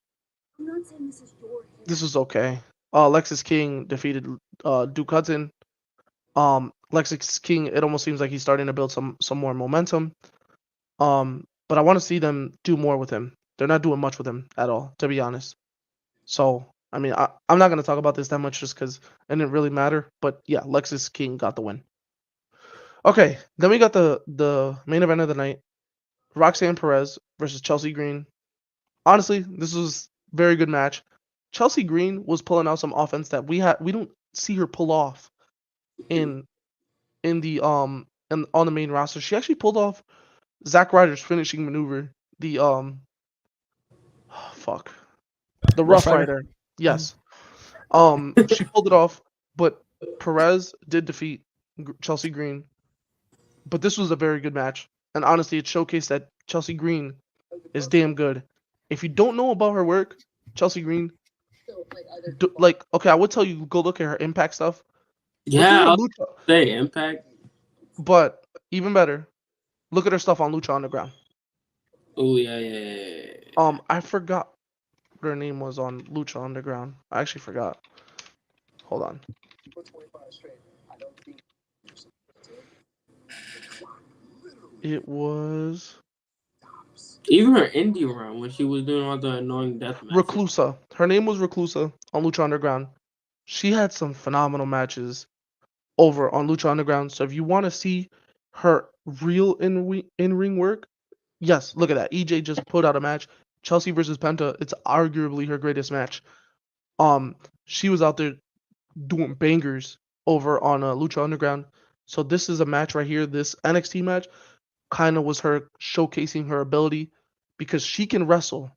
This was okay. Lexis King defeated Duke Hudson. Lexis King, it almost seems like he's starting to build some more momentum. But I want to see them do more with him. They're not doing much with him at all, to be honest. So, I mean, I'm not going to talk about this that much just because it didn't really matter. But yeah, Lexis King got the win. Okay, then we got the main event of the night. Roxanne Perez versus Chelsea Green. Honestly, this was a very good match. Chelsea Green was pulling out some offense that we don't see her pull off in the on the main roster. She actually pulled off Zack Ryder's finishing maneuver, the the Rough Rider. Yes. She pulled it off, but Perez did defeat Chelsea Green. But this was a very good match, and honestly, it showcased that Chelsea Green is damn good. If you don't know about her work, Chelsea Green, okay, I would tell you go look at her Impact stuff. Yeah, I'll say Impact. But even better, look at her stuff on Lucha Underground. Oh yeah. I forgot what her name was on Lucha Underground. I actually forgot. Hold on. It was even her indie run when she was doing all the annoying death matches. Reclusa. Her name was Reclusa on Lucha Underground. She had some phenomenal matches over on Lucha Underground. So if you want to see her real in-ring work, yes, look at that. EJ just put out a match. Chelsea versus Penta. It's arguably her greatest match. She was out there doing bangers over on Lucha Underground. So this is a match right here. This NXT match kind of was her showcasing her ability because she can wrestle.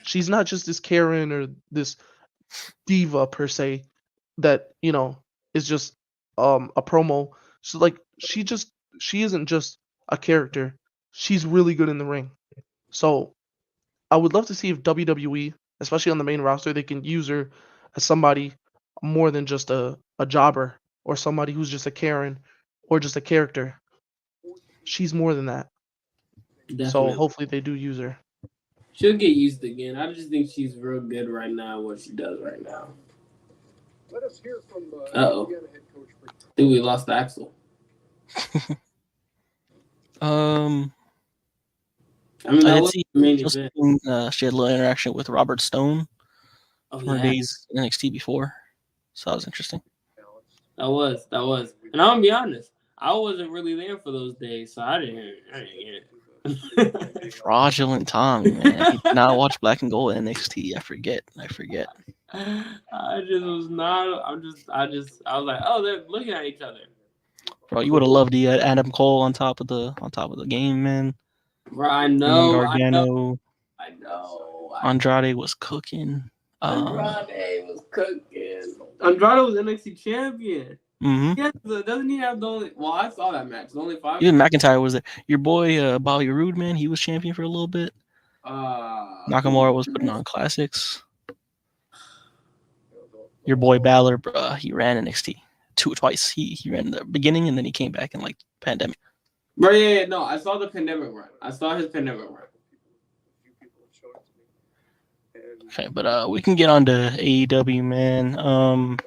She's not just this Karen or this diva per se that, is just a promo. So like she isn't just a character. She's really good in the ring. So I would love to see if WWE, especially on the main roster, they can use her as somebody more than just a jobber or somebody who's just a Karen or just a character. She's more than that. So Definitely. hopefully they do use her. She'll get used again. I just think she's real good right now, what she does right now. Let us hear from Uh-oh. Indiana head coach. I think we lost Axel. I mean, I that did was see the main event. she had a little interaction with Robert Stone Oh, from her yeah. days in NXT before, so that was interesting. That was. And I'm going to be honest. I wasn't really there for those days, so I didn't hear it. Fraudulent Tommy, man. He did not watch Black and Gold NXT. I forget. I just was not. I was like, oh, they're looking at each other. Bro, you would have loved the Adam Cole on top of the game, man. Bro, I know. Gargano. Andrade was cooking. Andrade was cooking. Andrade was NXT champion. Mm-hmm. Yes, doesn't he have the only? Well, I saw that match. The only 5. Even McIntyre was there. Your boy Bobby Roode, man, he was champion for a little bit. Nakamura was putting on classics. Your boy Balor, bro, he ran NXT twice. He ran in the beginning and then he came back in like pandemic. Right, yeah, no, I saw the pandemic run. I saw his pandemic run. Okay, but we can get on to AEW, man.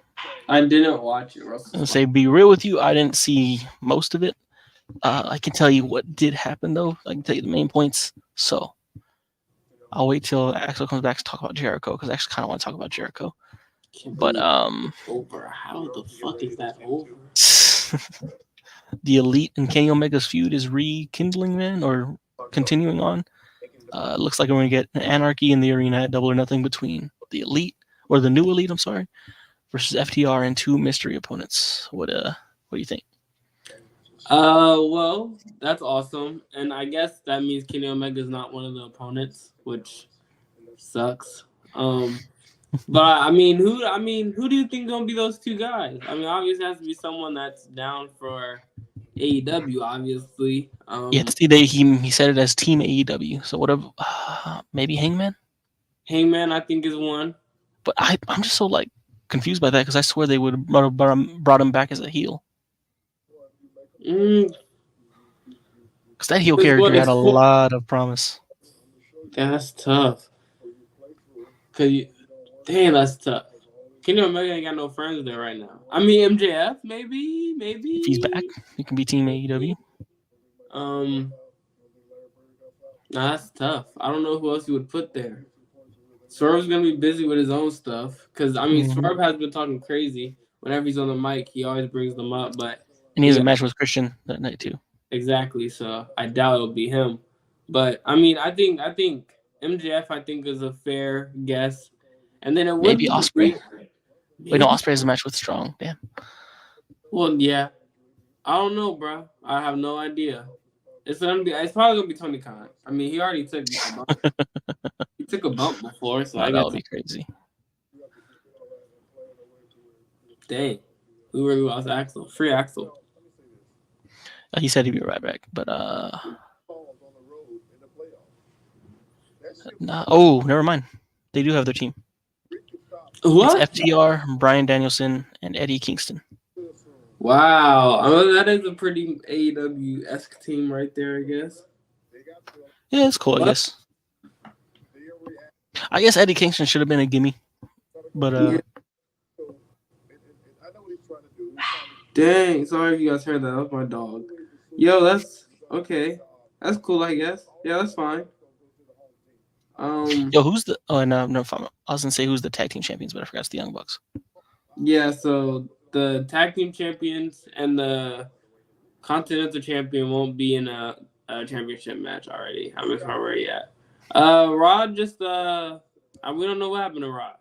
I didn't watch it, Russell. I'll say, be real with you, I didn't see most of it. I can tell you what did happen, though. I can tell you the main points. So I'll wait till Axel comes back to talk about Jericho, because I actually kind of want to talk about Jericho. But over. How the fuck is that over? The Elite and Kenny Omega's feud is rekindling, man, or continuing on. Looks like we're going to get an anarchy in the arena at Double or Nothing between the Elite, or the new Elite, I'm sorry, versus FTR and 2 mystery opponents. What do you think? Well, that's awesome, and I guess that means Kenny Omega's not one of the opponents, which sucks. But I mean, who do you think gonna be those 2 guys? I mean, obviously it has to be someone that's down for AEW, obviously. Yeah, today he said it as Team AEW. So whatever, maybe Hangman. Hangman, I think, is one. But I'm just so like confused by that because I swear they would have brought him back as a heel. Because that heel character had a lot of promise. Yeah, that's tough. Damn, that's tough. Kenny Omega ain't got no friends there right now. I mean, MJF, maybe. If he's back, he can be Team AEW. Nah, that's tough. I don't know who else you would put there. Swerve's gonna be busy with his own stuff because I mean, Swerve has been talking crazy. Whenever he's on the mic, he always brings them up. And he has a match with Christian that night too. Exactly. So I doubt it'll be him. But I mean, I think MJF is a fair guess. And then it would maybe Ospreay. Wait, no, Ospreay has a match with Strong. Damn. Well, yeah. I don't know, bro. I have no idea. It's probably gonna be Tony Khan. I mean, he already took a bump. He took a bump before, so I guess that would be crazy. Dang, we really lost Axel. Free Axel. He said he'd be right back, but oh, never mind. They do have their team. What? It's FTR, Bryan Danielson, and Eddie Kingston. Wow, I mean, that is a pretty AEW-esque team right there, I guess. Yeah, it's cool, I guess Eddie Kingston should have been a gimme. But yeah. Dang, sorry if you guys heard that. That was my dog. Yo, that's okay. That's cool, I guess. Yeah, that's fine. Yo, who's the? Oh, no, I was gonna say who's the tag team champions, but I forgot it's the Young Bucks. Yeah, so the tag team champions and the Continental champion won't be in a championship match already. I'm just already at. Rod just we don't know what happened to Rod.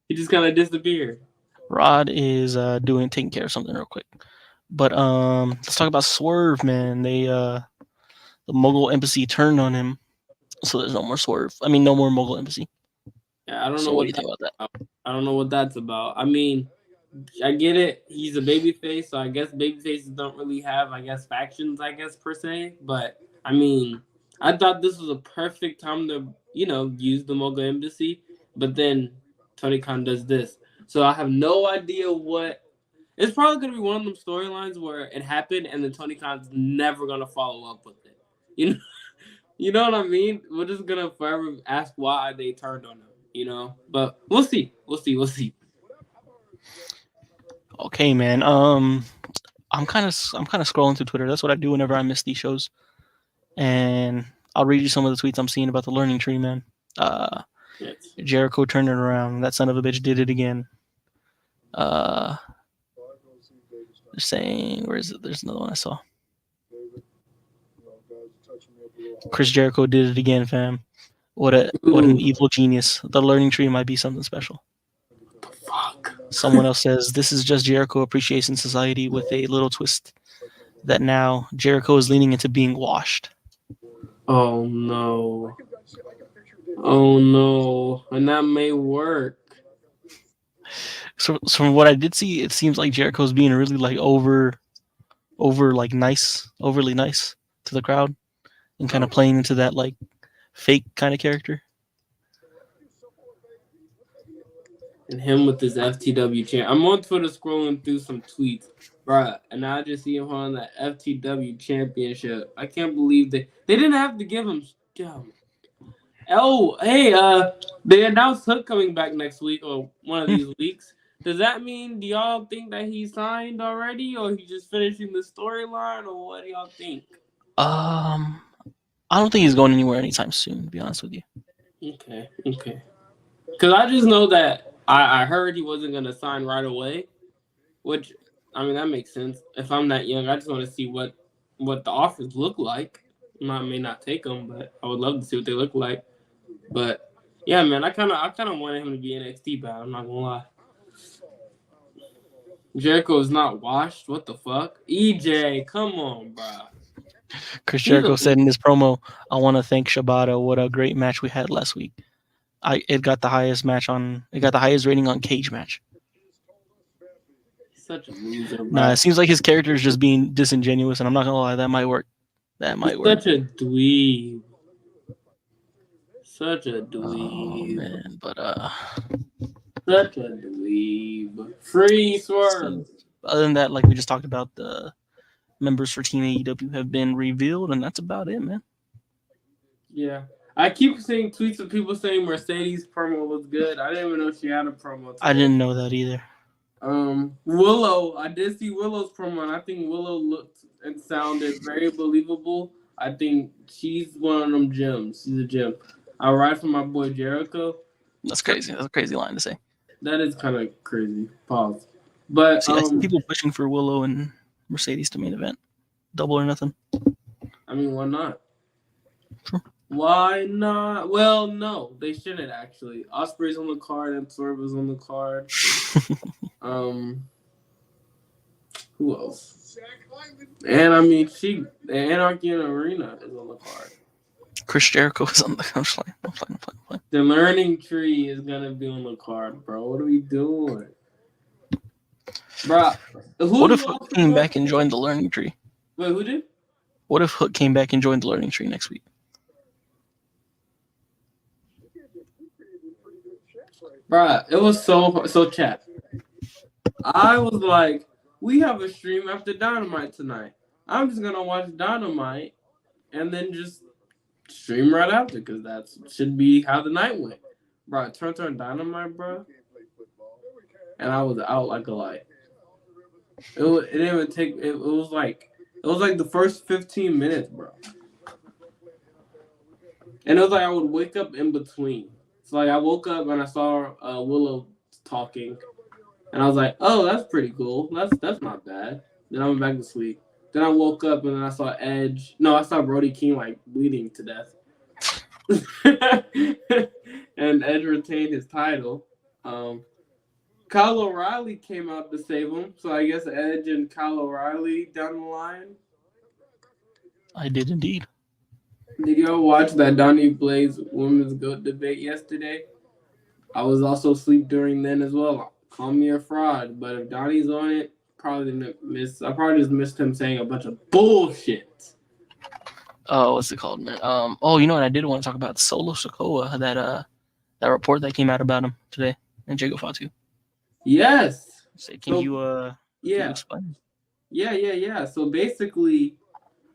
He just kind of disappeared. Rod is taking care of something real quick. But let's talk about Swerve, man. They the Mogul Embassy turned on him, so there's no more Swerve. I mean, no more Mogul Embassy. Yeah, I don't know what you think about that. I don't know what that's about. I mean, I get it. He's a babyface, so I guess babyfaces don't really have, factions, per se. But I mean, I thought this was a perfect time to, use the Mogul Embassy, but then Tony Khan does this. So I have no idea what. It's probably going to be one of them storylines where it happened and then Tony Khan's never going to follow up with it. You know what I mean? We're just going to forever ask why they turned on him, But we'll see. We'll see. Okay, man. I'm kind of scrolling through Twitter. That's what I do whenever I miss these shows. And I'll read you some of the tweets I'm seeing about the learning tree, man. Yes. Jericho turned it around. That son of a bitch did it again. They're saying, where is it? There's another one I saw. Chris Jericho did it again, fam. What an evil genius. The learning tree might be something special. Fuck. Someone else says, this is just Jericho Appreciation Society with a little twist that now Jericho is leaning into being washed. Oh no. And that may work. So from what I did see, it seems like Jericho's being really like overly nice to the crowd and kind of playing into that like fake kind of character. And him with his FTW champ. I'm on Twitter scrolling through some tweets, bruh, and I just see him on that FTW championship. I can't believe they didn't have to give him. Oh, hey, they announced Hook coming back next week or one of these weeks. Does that mean, do y'all think that he signed already, or he's just finishing the storyline, or what do y'all think? I don't think he's going anywhere anytime soon, to be honest with you. Okay. Because I just know that I heard he wasn't going to sign right away, which, I mean, that makes sense. If I'm that young, I just want to see what the offers look like. I may not take them, but I would love to see what they look like. But, yeah, man, I kind of wanted him to be NXT bad. I'm not going to lie. Jericho is not washed. What the fuck? EJ, come on, bro. Chris Jericho said in his promo, I want to thank Shibata. What a great match we had last week. It got the highest rating on Cage Match. Such a loser, bro. Nah, it seems like his character is just being disingenuous, and I'm not gonna lie, that might work. Such a dweeb. Oh man, but such a dweeb. Free Swerve. Other than that, like we just talked about, the members for Team AEW have been revealed, and that's about it, man. Yeah. I keep seeing tweets of people saying Mercedes' promo was good. I didn't even know she had a promo today. I didn't know that either. Willow, I did see Willow's promo, and I think Willow looked and sounded very believable. I think she's one of them gems. She's a gem. I ride for my boy Jericho. That's crazy. That's a crazy line to say. That is kind of crazy. Pause. But I see people pushing for Willow and Mercedes to main event. Double or nothing. I mean, why not? Sure. Why not? Well, no, they shouldn't actually. Osprey's on the card and Swerve is on the card. Who else? And I mean, Anarchy in Arena is on the card. Chris Jericho is on the card. I'm playing. The Learning Tree is gonna be on the card, bro. What are we doing, bro? What if Hook came back and joined the Learning Tree? Wait, who did? What if Hook came back and joined the Learning Tree next week? Bruh, it was so chat. I was like, we have a stream after Dynamite tonight. I'm just gonna watch Dynamite and then just stream right after because that should be how the night went. Bro, turn Dynamite, bro. And I was out like a light. It didn't even take. It was like the first 15 minutes, bro. And it was like I would wake up in between. So like I woke up and I saw Willow talking, and I was like, "Oh, that's pretty cool. That's not bad." Then I went back to sleep. Then I woke up and then I saw Edge. No, I saw Brody King like bleeding to death. And Edge retained his title. Kyle O'Reilly came out to save him, so I guess Edge and Kyle O'Reilly down the line. I did indeed. Did y'all watch that Donnie Blaze Women's GOAT debate yesterday? I was also asleep during then as well. Call me a fraud, but if Donnie's on it, I probably just missed him saying a bunch of bullshit. what's it called, man? Oh, you know what? I did want to talk about Solo Sikoa, that report that came out about him today, and Jago Fatu. Yes. Say, can you explain? Yeah. So basically,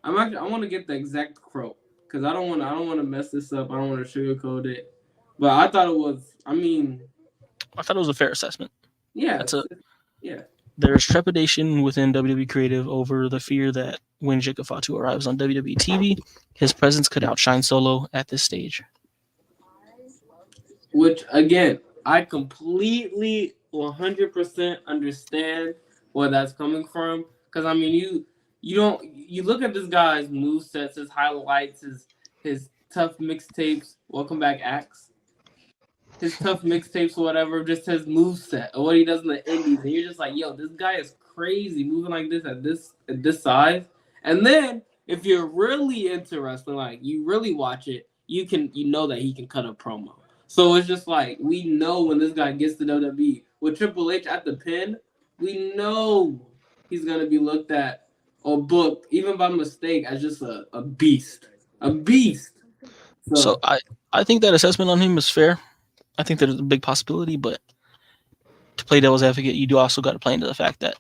I want to get the exact quote because I don't want to mess this up. I don't want to sugarcoat it. But I thought it was. I thought it was a fair assessment. Yeah. Yeah. There's trepidation within WWE Creative over the fear that when Jacob Fatu arrives on WWE TV, his presence could outshine Solo at this stage. Which, again, I completely 100% understand where that's coming from. Because, I mean, you look at this guy's movesets, his highlights, his tough mixtapes. Welcome back, Axe. His tough mixtapes or whatever, just his moveset or what he does in the indies. And you're just like, yo, this guy is crazy moving like this at this size. And then if you're really into wrestling, like you really watch it, you know that he can cut a promo. So it's just like we know when this guy gets to WWE with Triple H at the pin, we know he's gonna be looked at or booked, even by mistake, as just a beast. A beast. So I think that assessment on him is fair. I think there's a big possibility, but to play devil's advocate, you do also got to play into the fact that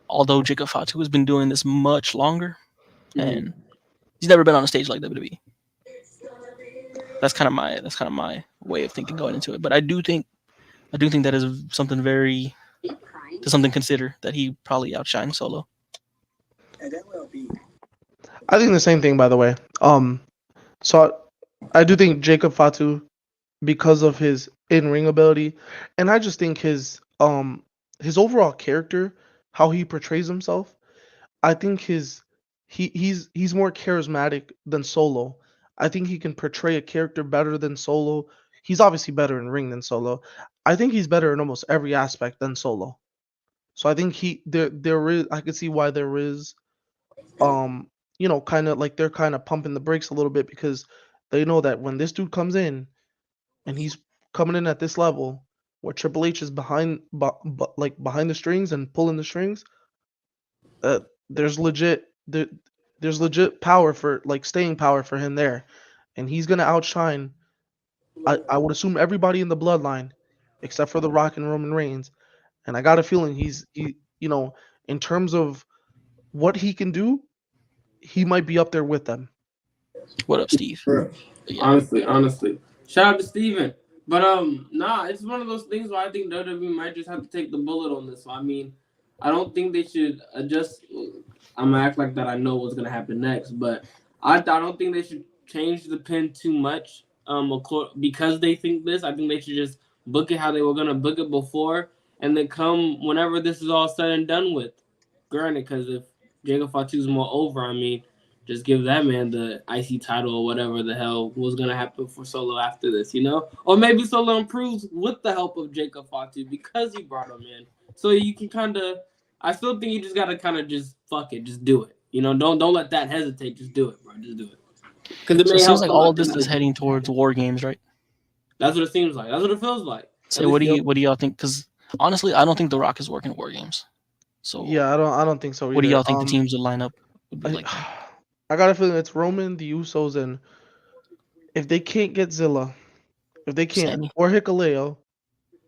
although Jacob Fatu has been doing this much longer, and he's never been on a stage like WWE. That's kind of my way of thinking going into it. But I do think that is something something to consider, that he probably outshines Solo. I think the same thing, by the way. So I do think Jacob Fatu, because of his in-ring ability, and I just think his overall character, how he portrays himself, I think he's more charismatic than Solo. I think he can portray a character better than Solo. He's obviously better in ring than Solo. I think he's better in almost every aspect than Solo. So I think there is, I can see why there is kind of like they're kind of pumping the brakes a little bit, because they know that when this dude comes in and he's coming in at this level where Triple H is behind the strings and pulling the strings, there's legit power for, like, staying power for him there, and he's gonna outshine. I would assume everybody in the bloodline, except for The Rock and Roman Reigns, and I got a feeling he in terms of what he can do, he might be up there with them. What up, Steve? Yeah. Honestly, shout out to Steven. But it's one of those things where I think WWE might just have to take the bullet on this. So, I mean, I don't think they should adjust. I'm gonna act like that I know what's gonna happen next, but I don't think they should change the pin too much. Because they think this, I think they should just book it how they were gonna book it before, and then come whenever this is all said and done with. Granted, because if Jacob Fatu's more over, I mean, just give that man the IC title or whatever the hell was gonna happen for Solo after this, Or maybe Solo improves with the help of Jacob Fatu because he brought him in. So you can kind of. I still think you just gotta kind of just fuck it, just do it. Don't let that hesitate. Just do it, bro. Just do it. Because it seems like all of this is heading towards War Games, right? That's what it seems like. That's what it feels like. So what do y'all think? Because honestly, I don't think The Rock is working War Games. So yeah, I don't think so either. What do y'all think the teams would line up? I got a feeling it's Roman, the Usos, and if they can't get Zilla, or Hikuleo,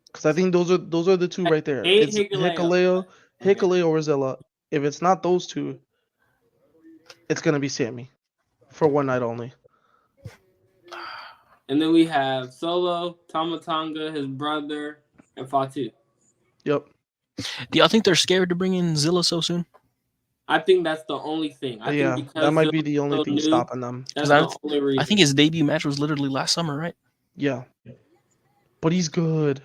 because I think those are the two right there. It's Hikuleo or Zilla. If it's not those two, it's gonna be Sammy for one night only. And then we have Solo, Tama Tonga, his brother, and Fatu. Yep. Do y'all think they're scared to bring in Zilla so soon? I think that's the only thing. I think that might be the only thing stopping them. That's the only reason. I think his debut match was literally last summer, right? Yeah. But he's good.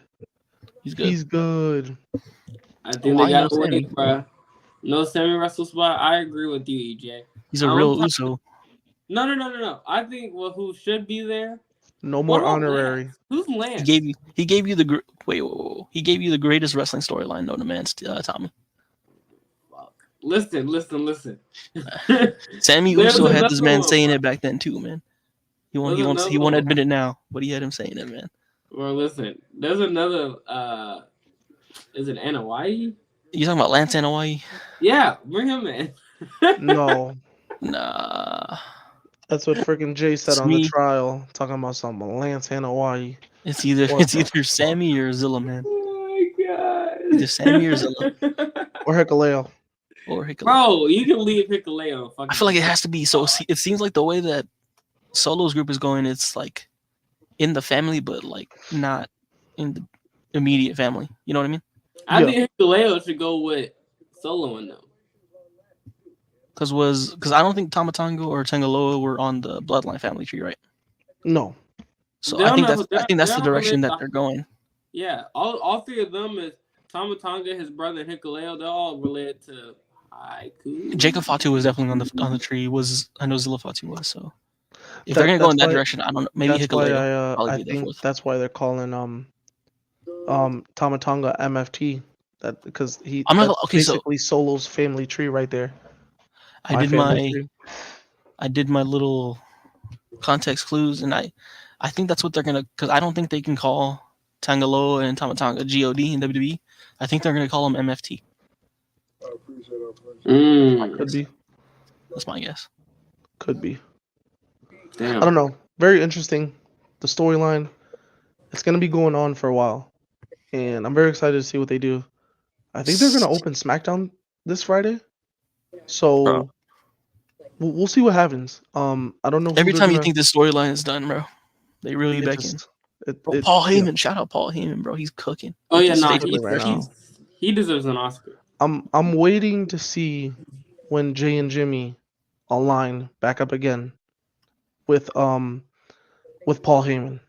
He's good. I think they got to wait, bro. No Sammy Wrestle Spot. I agree with you, EJ. He's a real Uso. No. I think who should be there. No more honorary. Lance? Who's Lance? He gave you the He gave you the greatest wrestling storyline known to man, Tommy. Listen. Sammy Uso had this man saying it back then too, man. He won't admit it now, but he had him saying it, man. Well, listen. There's another. Is it Anoa'i? You talking about Lance Anoa'i? Yeah, bring him in. No. Nah. That's what freaking Jay said It's on the me. trial, talking about something Lance and Hawaii It's either Sammy or Zilla, man. Oh my god. Either Sammy or Zilla or Hikaleo. or Hikaleo. Bro, you can leave Hikaleo. I feel like it has to be so. It seems like the way that Solo's group is going, it's like in the family, but like not in the immediate family. You know what I mean? I Yeah. think Hikaleo should go with Solo and them. Because I don't think Tamatonga or Tangaloa were on the bloodline family tree, right? No. So They're I think not- that's the they're direction not that they're going. Yeah, all three of them is Tamatonga, his brother, and Hikaleo. They're all related to Haiku. Jacob Fatu was definitely on the tree. I know Zilla Fatu was. So if That- they're gonna go that's in that why- direction, I don't know. Maybe That's why Hikaleo. I probably be there think fourth. that's why they're calling Tamatonga MFT. That because I'm not that's okay. So basically Solo's family tree right there. I did family tree. I did my little context clues, and I think that's what they're gonna. Because I don't think they can call Tangaloa and Tamatonga God in WWE. I think they're gonna call them MFT. I appreciate it. Could be. That's my guess. Could be. Damn. I don't know. Very interesting. The storyline. It's gonna be going on for a while, and I'm very excited to see what they do. I think they're gonna open SmackDown this Friday, so Bro. we'll see what happens. I don't know. Every time you think this storyline is done, bro, they really back in. Bro, Paul Heyman, shout out Paul Heyman, bro. He's cooking. Oh yeah, He's no, faking it right now. he deserves an Oscar. I'm waiting to see when Jay and Jimmy align back up again with Paul Heyman.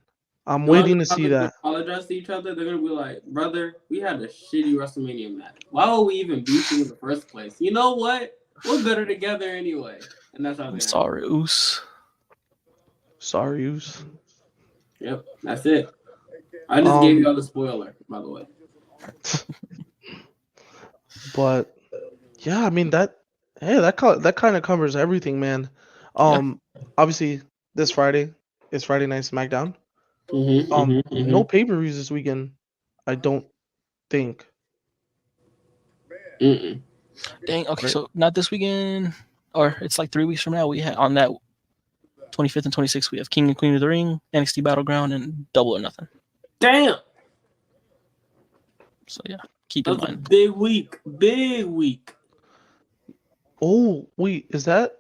I'm waiting to see that. Apologize to each other. They're gonna be like, brother, we had a shitty WrestleMania match. Why were we even beefing in the first place? You know what? We're better together anyway. And that's how they Sorry, Oos. Sorry, Oos. Yep, that's it. I just gave y'all the spoiler, by the way. But yeah, I mean that kind of covers everything, man. Obviously this Friday is Friday Night SmackDown. No pay-per-views this weekend, I don't think. Mm-mm. Dang. Okay, so not this weekend, or it's like 3 weeks from now. We have on that 25th and 26th. We have King and Queen of the Ring, NXT Battleground, and Double or Nothing. Damn. So yeah, keep in That's a mind. big week. Big week. Oh wait, is that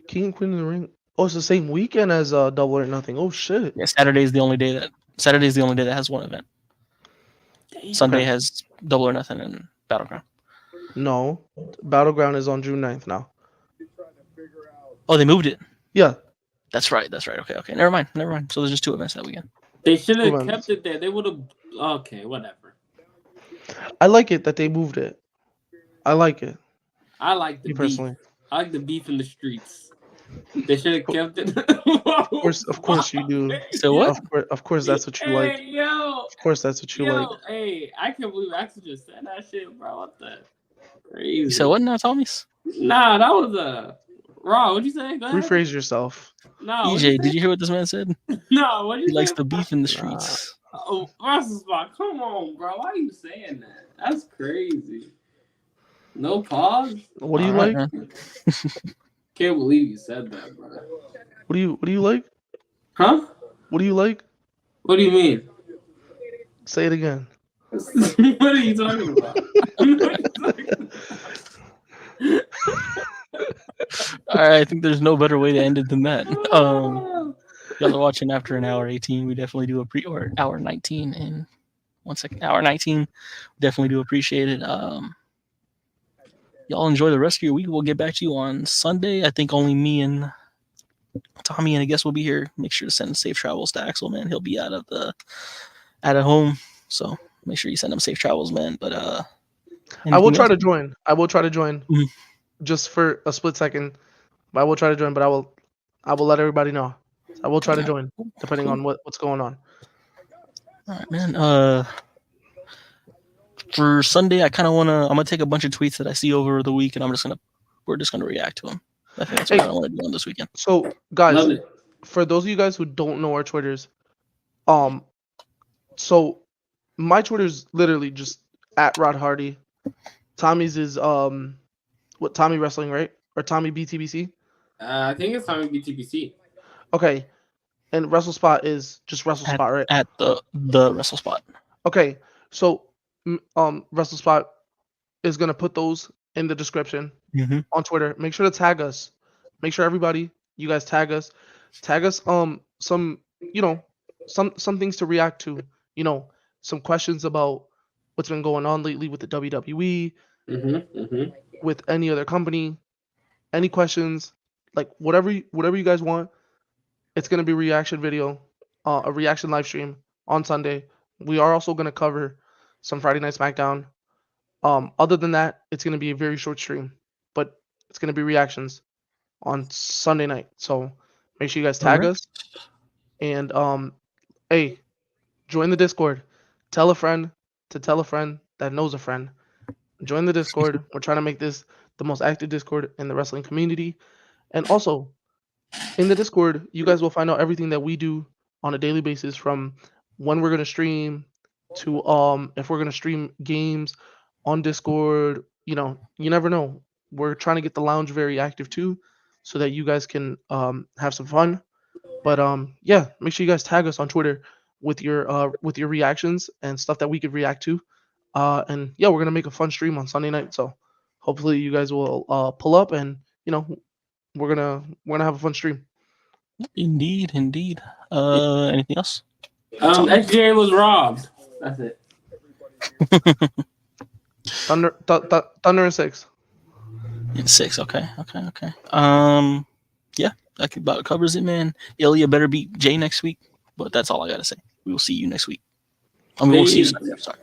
King and Queen of the Ring? Oh, it's the same weekend as Double or Nothing. Oh shit. Yeah, Saturday is the only day that has one event. Damn. Sunday has Double or Nothing and Battleground. No, Battleground is on June 9th now. Oh, they moved it. Yeah. That's right. Okay. Never mind. So there's just 2 events that weekend. They should have Hold on. kept it there. They would have. Okay, whatever. I like it that they moved it. I like it. I like the Me beef. personally. I like the beef in the streets. They should have kept it. Of course you do. So what? Of course that's what you like. Hey, yo. Of course that's what you Yo, like. hey, I can't believe Axel just said that shit, bro. What the? Crazy. So what now, Tommy's? Nah, that was a raw. What'd you say? Go ahead. Rephrase yourself. No. EJ, did you hear what this man said? No, what'd you He say? likes the beef in the streets. Oh, Wrestle Spot. Come on, bro. Why are you saying that? That's crazy. No pause? What do you Alright, like? man. Can't believe you said that, bro. What do you like? Huh? What do you like? What do you mean? Say it again. What are you talking about? All right, I think there's no better way to end it than that. Y'all are watching after an hour 18. We definitely do or hour 19 and 1 second. Hour 19. Definitely do appreciate it. Y'all enjoy the rest of your week. We'll get back to you on Sunday. I think only me and Tommy and I guess will be here. Make sure to send safe travels to Axel, man. He'll be out of home, so make sure you send him safe travels, man. But I will try anything to join. Mhm. Just for a split second. But I will try to join, but I will let everybody know. I will try to join, depending on what's going on. All right, man. For Sunday, I'm gonna take a bunch of tweets that I see over the week, and we're just gonna react to them. I think that's what I want to do on this weekend. So, guys, Love it. for those of you guys who don't know our Twitters, so my Twitter's literally just at Rod Hardy. Tommy's is Tommy Wrestling, right? Or Tommy BTBC. I think it's on BTBC. Okay, and Wrestle Spot is just Wrestle Spot, right? At the Wrestle Spot. Okay, so Wrestle Spot is gonna put those in the description Mm-hmm. on Twitter. Make sure to tag us. Make sure everybody, you guys tag us. Tag us some some things to react to. Some questions about what's been going on lately with the WWE, with any other company. Any questions, like whatever you guys want. It's gonna be a reaction video, a reaction live stream on Sunday. We are also gonna cover some Friday Night SmackDown. Other than that, it's gonna be a very short stream, but it's gonna be reactions on Sunday night. So make sure you guys tag Alright. us, and hey, join the Discord. Tell a friend to tell a friend that knows a friend. Join the Discord. We're trying to make this the most active Discord in the wrestling community, and also in the Discord, you guys will find out everything that we do on a daily basis, from when we're gonna stream to if we're gonna stream games on Discord. You never know. We're trying to get the lounge very active too, so that you guys can have some fun. But yeah, make sure you guys tag us on Twitter with your reactions and stuff that we could react to. And yeah, we're gonna make a fun stream on Sunday night. So hopefully you guys will pull up, and we're gonna have a fun stream. Indeed. Anything else? XJ was robbed. That's it. Thunder and 6. In 6. Okay. Yeah, that about covers it, man. Ilja better beat Jay next week, but that's all I gotta say. We will see you next week. We'll see you Sunday. I'm sorry.